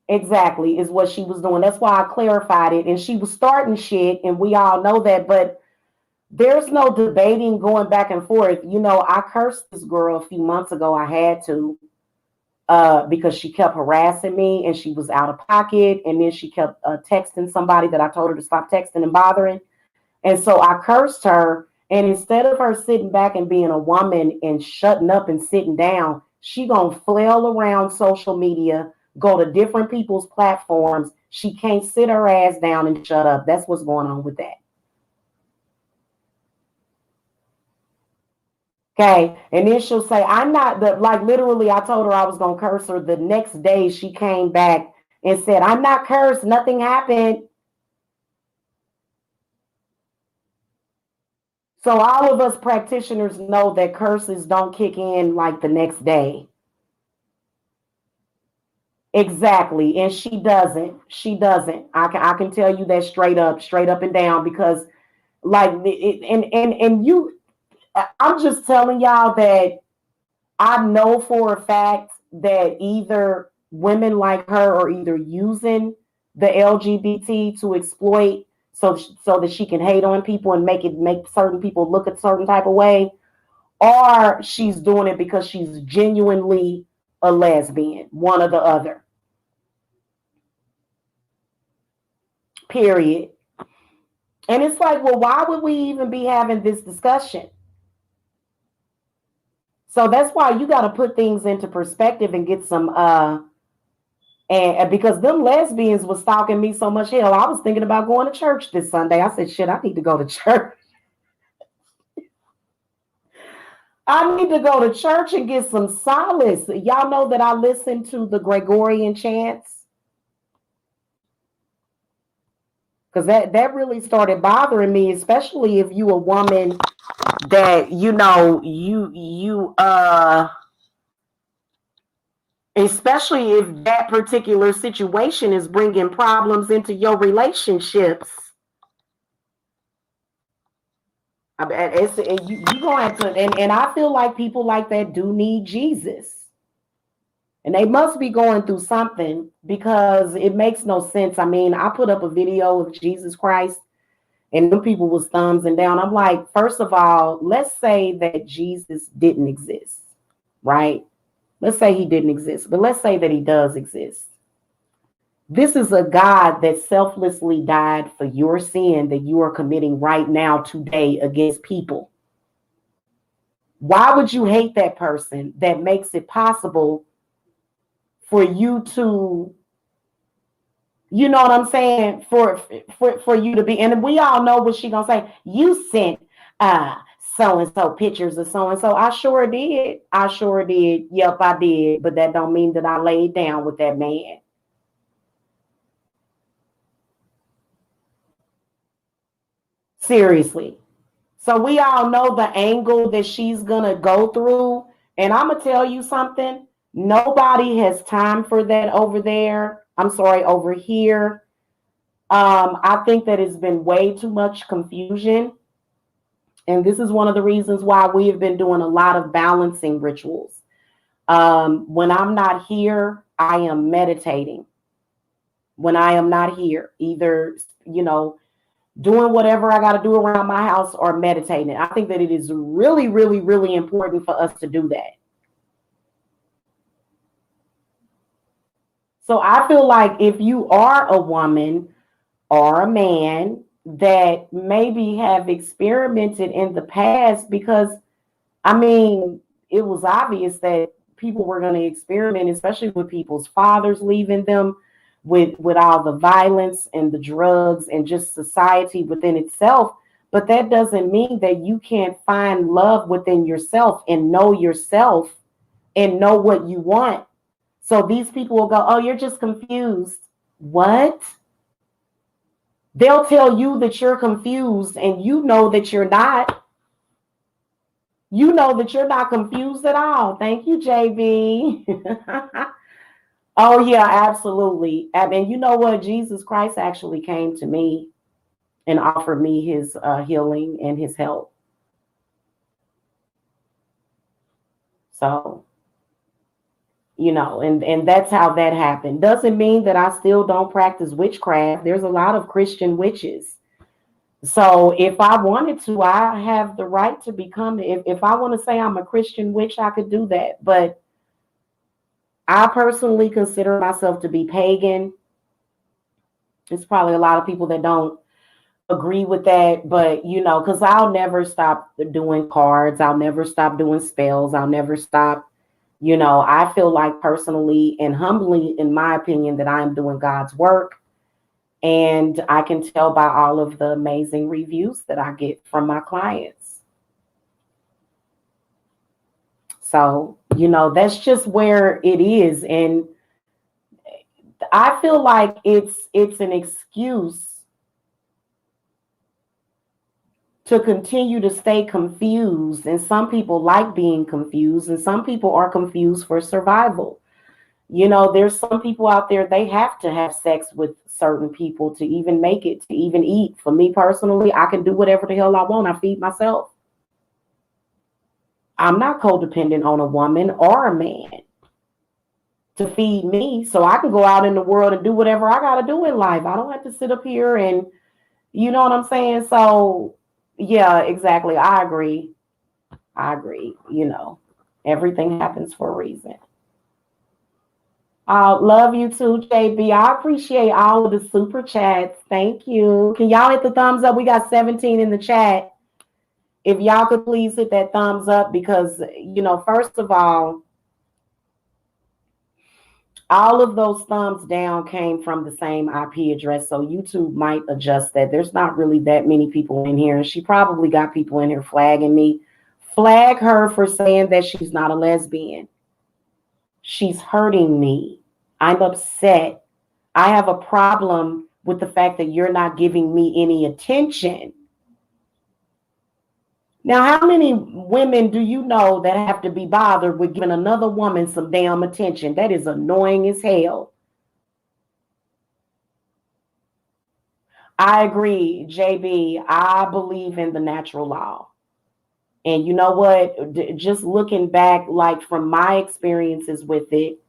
Speaker 2: Exactly is what she was doing. That's why I clarified it. And she was starting shit, and we all know that, but there's no debating going back and forth. You know, I cursed this girl a few months ago. I had to, because she kept harassing me and she was out of pocket. And then she kept texting somebody that I told her to stop texting and bothering. And so I cursed her. And instead of her sitting back and being a woman and shutting up and sitting down, she gonna flail around social media, go to different people's platforms. She can't sit her ass down and shut up. That's what's going on with that. Okay. And then she'll say, I'm not like literally, I told her I was gonna curse her. The next day she came back and said, I'm not cursed, nothing happened. So all of us practitioners know that curses don't kick in like the next day. Exactly. And she doesn't. I can tell you that straight up and down, because like and you I'm just telling y'all that I know for a fact that either women like her are either using the LGBT to exploit so that she can hate on people and make certain people look a certain type of way, or she's doing it because she's genuinely a lesbian, one or the other. Period. And it's like, well, why would we even be having this discussion? So that's why you got to put things into perspective and get some and because them lesbians was stalking me so much, hell, I was thinking about going to church this Sunday. I said, shit, I need to go to church. I need to go to church and get some solace. Y'all know that I listen to the Gregorian chants, because that really started bothering me, especially if you a woman that especially if that particular situation is bringing problems into your relationships. I mean, you gonna have to, and I feel like people like that do need Jesus, and they must be going through something, because it makes no sense. I mean, I put up a video of Jesus Christ, and them people was thumbs and down. I'm like, first of all, let's say that Jesus didn't exist, right? Let's say he didn't exist, but let's say that he does exist. This is a God that selflessly died for your sin that you are committing right now, today, against people. Why would you hate that person that makes it possible for you to, you know what I'm saying, for you to be, and we all know what she gonna say, you sent so and so pictures of so and so. I sure did. Yep, I did. But that don't mean that I laid down with that man. Seriously. So we all know the angle that she's gonna go through. And I'm gonna tell you something. Nobody has time for that over there. I'm sorry, over here. I think that it's been way too much confusion. And this is one of the reasons why we have been doing a lot of balancing rituals. When I'm not here, I am meditating. When I am not here, either, doing whatever I got to do around my house or meditating. I think that it is really, really, really important for us to do that. So I feel like if you are a woman or a man that maybe have experimented in the past, because I mean, it was obvious that people were going to experiment, especially with people's fathers leaving them, with all the violence and the drugs and just society within itself. But that doesn't mean that you can't find love within yourself and know what you want. So these people will go, oh, you're just confused. What? They'll tell you that you're confused, and you know that you're not. You know that you're not confused at all. Thank you, JB. Oh, yeah, absolutely. And you know what? Jesus Christ actually came to me and offered me his healing and his help. So, and that's how that happened. Doesn't mean that I still don't practice witchcraft. There's a lot of Christian witches. So if I wanted to, I have the right to become, if I want to say I'm a Christian witch, I could do that. But I personally consider myself to be pagan. There's probably a lot of people that don't agree with that, but because I'll never stop doing cards. I'll never stop doing spells. I'll never stop. I feel like personally and humbly, in my opinion, that I am doing God's work. And I can tell by all of the amazing reviews that I get from my clients. So, that's just where it is. And I feel like it's an excuse to continue to stay confused. And some people like being confused, and some people are confused for survival. There's some people out there, they have to have sex with certain people to even make it, to even eat. For me personally, I can do whatever the hell I want. I feed myself. I'm not codependent on a woman or a man to feed me, so I can go out in the world and do whatever I got to do in life. I don't have to sit up here and, you know what I'm saying? So, yeah, exactly. I agree. I agree. Everything happens for a reason. Love you too, JB. I appreciate all of the super chats. Thank you. Can y'all hit the thumbs up? We got 17 in the chat. If y'all could please hit that thumbs up because, first of all of those thumbs down came from the same IP address. So YouTube might adjust that. There's not really that many people in here. And she probably got people in here flagging me. Flag her for saying that she's not a lesbian. She's hurting me. I'm upset. I have a problem with the fact that you're not giving me any attention. Now, how many women do you know that have to be bothered with giving another woman some damn attention? That is annoying as hell. I agree, JB. I believe in the natural law. And you know what? Just looking back, like from my experiences with it,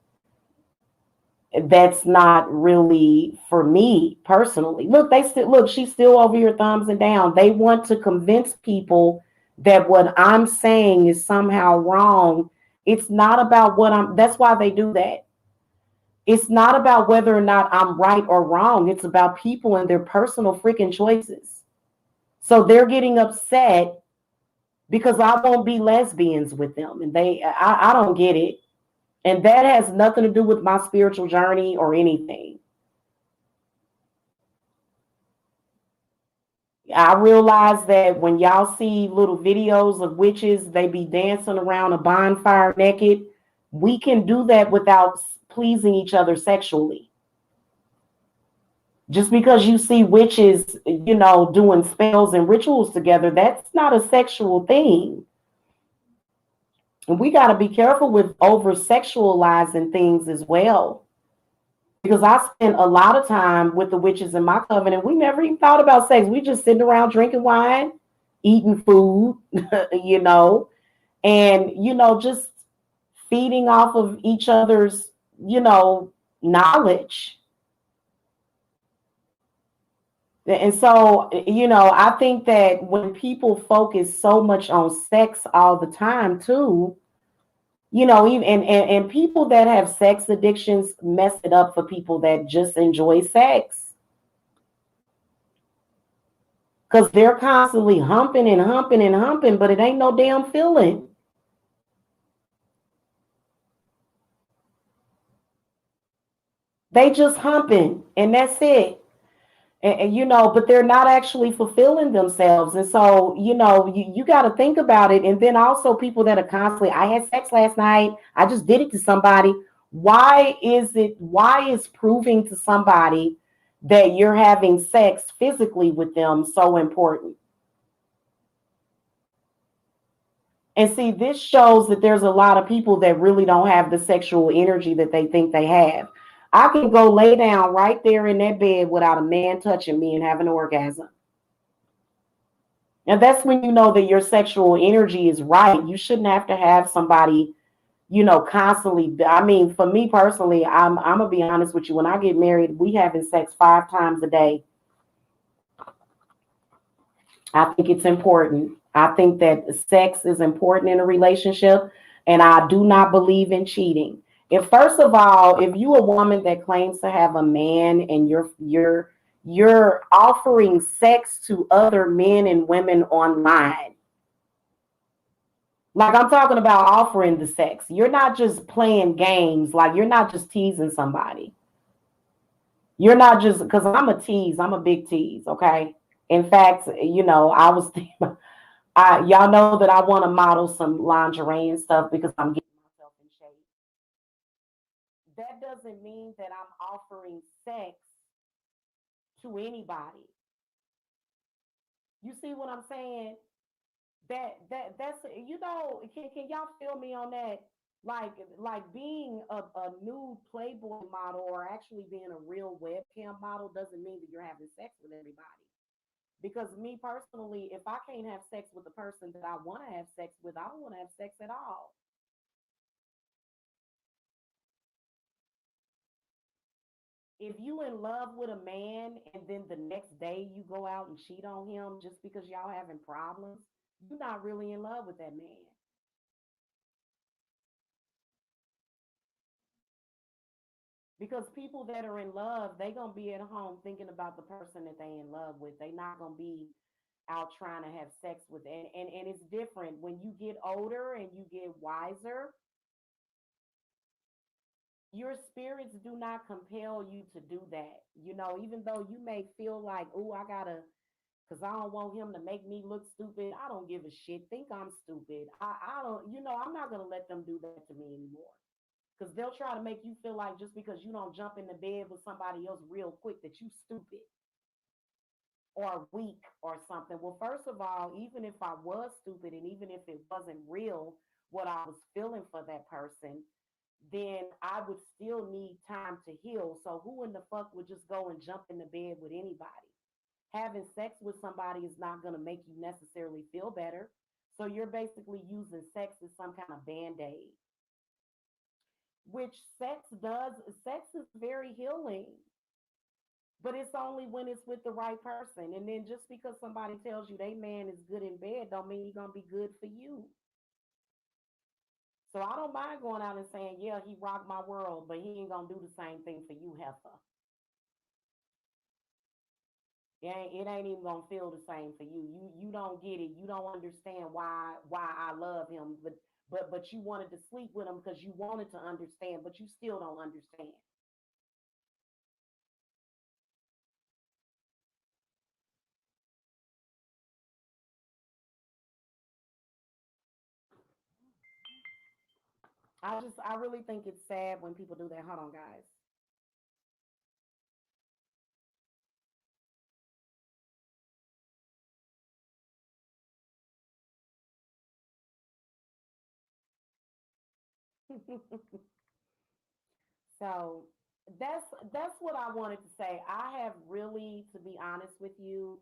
Speaker 2: that's not really for me personally. Look, she's still over here thumbs and down. They want to convince people that what I'm saying is somehow wrong. It's not about that's why they do that. It's not about whether or not I'm right or wrong. It's about people and their personal freaking choices. So they're getting upset because I won't be lesbians with them. And I don't get it. And that has nothing to do with my spiritual journey or anything. I realize that when y'all see little videos of witches, they be dancing around a bonfire naked. We can do that without pleasing each other sexually. Just because you see witches, doing spells and rituals together, that's not a sexual thing. And we got to be careful with over sexualizing things as well. Because I spent a lot of time with the witches in my covenant. We never even thought about sex. We just sitting around drinking wine, eating food, and, just feeding off of each other's, knowledge. And so, I think that when people focus so much on sex all the time, too, even and people that have sex addictions mess it up for people that just enjoy sex. Because they're constantly humping and humping and humping, but it ain't no damn feeling. They just humping and that's it. But they're not actually fulfilling themselves. And so, you got to think about it. And then also people that are constantly, I had sex last night. I just did it to somebody. Why is proving to somebody that you're having sex physically with them so important? And see, this shows that there's a lot of people that really don't have the sexual energy that they think they have. I can go lay down right there in that bed without a man touching me and have an orgasm. And that's when you know that your sexual energy is right. You shouldn't have to have somebody, constantly. I mean, for me personally, I'm gonna be honest with you. When I get married, we having sex 5 times a day. I think it's important. I think that sex is important in a relationship, and I do not believe in cheating. If first of all, if you a woman that claims to have a man and you're offering sex to other men and women online, like I'm talking about offering the sex, you're not just playing games, like you're not just teasing somebody. You're not just because I'm a tease, I'm a big tease, okay? In fact, I was thinking, y'all know that I want to model some lingerie and stuff because I'm getting myself in shape. That doesn't mean that I'm offering sex to anybody. You see what I'm saying? That's can y'all feel me on that? Like being a nude Playboy model or actually being a real webcam model doesn't mean that you're having sex with everybody. Because me personally, if I can't have sex with the person that I want to have sex with, I don't want to have sex at all. If you in love with a man and then the next day you go out and cheat on him just because y'all having problems, you're not really in love with that man. Because people that are in love, they gonna be at home thinking about the person that they in love with. They not gonna be out trying to have sex with. And it's different when you get older and you get wiser. Your spirits do not compel you to do that. You know, even though you may feel like, oh, I gotta, because I don't want him to make me look stupid. I don't give a shit. Think I'm stupid. I don't, I'm not gonna let them do that to me anymore. Because they'll try to make you feel like just because you don't jump in the bed with somebody else real quick that you stupid or weak or something. Well, first of all, even if I was stupid and even if it wasn't real what I was feeling for that person, then I would still need time to heal. So who in the fuck would just go and jump in the bed with anybody? Having sex with somebody is not going to make you necessarily feel better. So you're basically using sex as some kind of band-aid, which sex does. Sex is very healing, but it's only when it's with the right person. And then just because somebody tells you they man is good in bed don't mean he's going to be good for you. So I don't mind going out and saying, yeah, he rocked my world, but he ain't going to do the same thing for you, heifer. It ain't even gonna feel the same for you. You don't get it. You don't understand why I love him, but you wanted to sleep with him because you wanted to understand, but you still don't understand. I really think it's sad when people do that. Hold on, guys. So that's what I wanted to say. I have really, to be honest with you,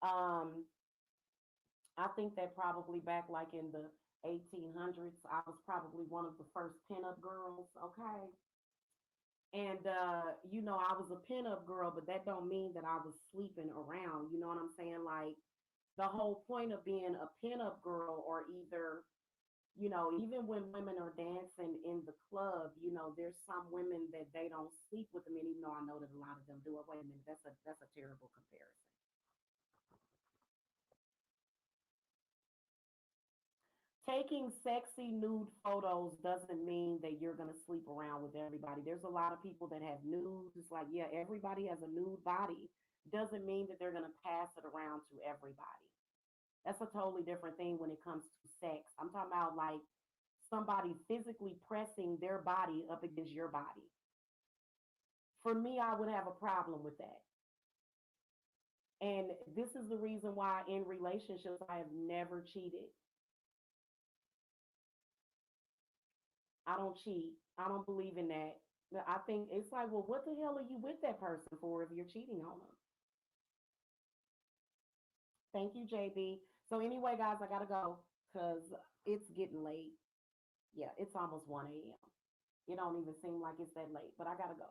Speaker 2: um, I think that probably back like in the 1800s, I was probably one of the first pinup girls. Okay, and I was a pinup girl, but that don't mean that I was sleeping around. You know what I'm saying? Like the whole point of being a pinup girl, or either, even when women are dancing in the club, there's some women that they don't sleep with them, and even though I know that a lot of them do it. Wait a minute, that's a terrible comparison. Taking sexy nude photos doesn't mean that you're going to sleep around with everybody. There's a lot of people that have nudes. It's like, yeah, everybody has a nude body. Doesn't mean that they're going to pass it around to everybody. That's a totally different thing when it comes to sex. I'm talking about like somebody physically pressing their body up against your body. For me, I would have a problem with that. And this is the reason why in relationships I have never cheated. I don't cheat. I don't believe in that. I think it's like, well, what the hell are you with that person for if you're cheating on them? Thank you, JB. So anyway, guys, I gotta go because it's getting late. Yeah, it's almost 1 a.m. It don't even seem like it's that late, but I gotta go.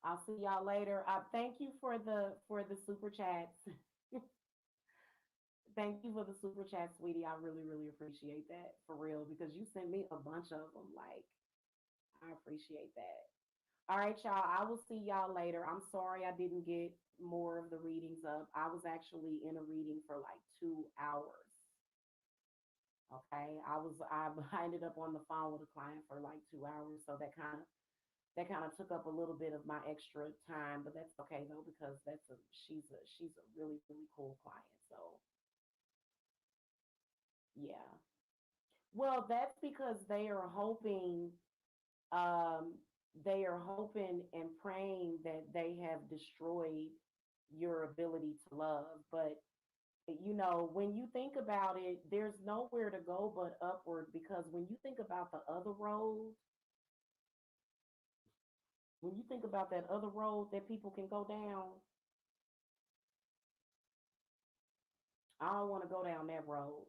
Speaker 2: I'll see y'all later. Thank you for the super chats. Thank you for the super chat, sweetie. I really, really appreciate that for real because you sent me a bunch of them. Like, I appreciate that. All right, y'all. I will see y'all later. I'm sorry I didn't get more of the readings up. I was actually in a reading for like 2 hours. Okay. I ended up on the phone with a client for like 2 hours. So that kind of took up a little bit of my extra time, but that's okay though, because she's a really, really cool client. So yeah. Well, that's because um, they are hoping and praying that they have destroyed your ability to love. But when you think about it, there's nowhere to go but upward, because when you think about the other road, When you think about that other road that people can go down, I don't want to go down that road.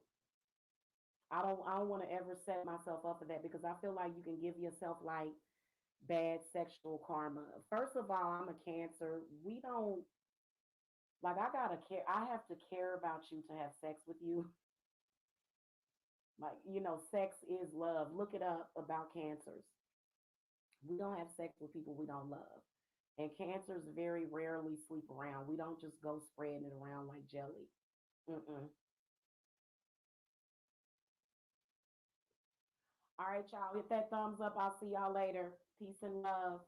Speaker 2: I don't want to ever set myself up for that because I feel like you can give yourself like bad sexual karma. First of all, I'm a Cancer. We don't like I gotta care. I have to care about you to have sex with you. Like, sex is love. Look it up about cancers. We don't have sex with people we don't love. And cancers very rarely sleep around. We don't just go spreading it around like jelly. Mm-mm. All right, y'all. Hit that thumbs up. I'll see y'all later. Peace and love.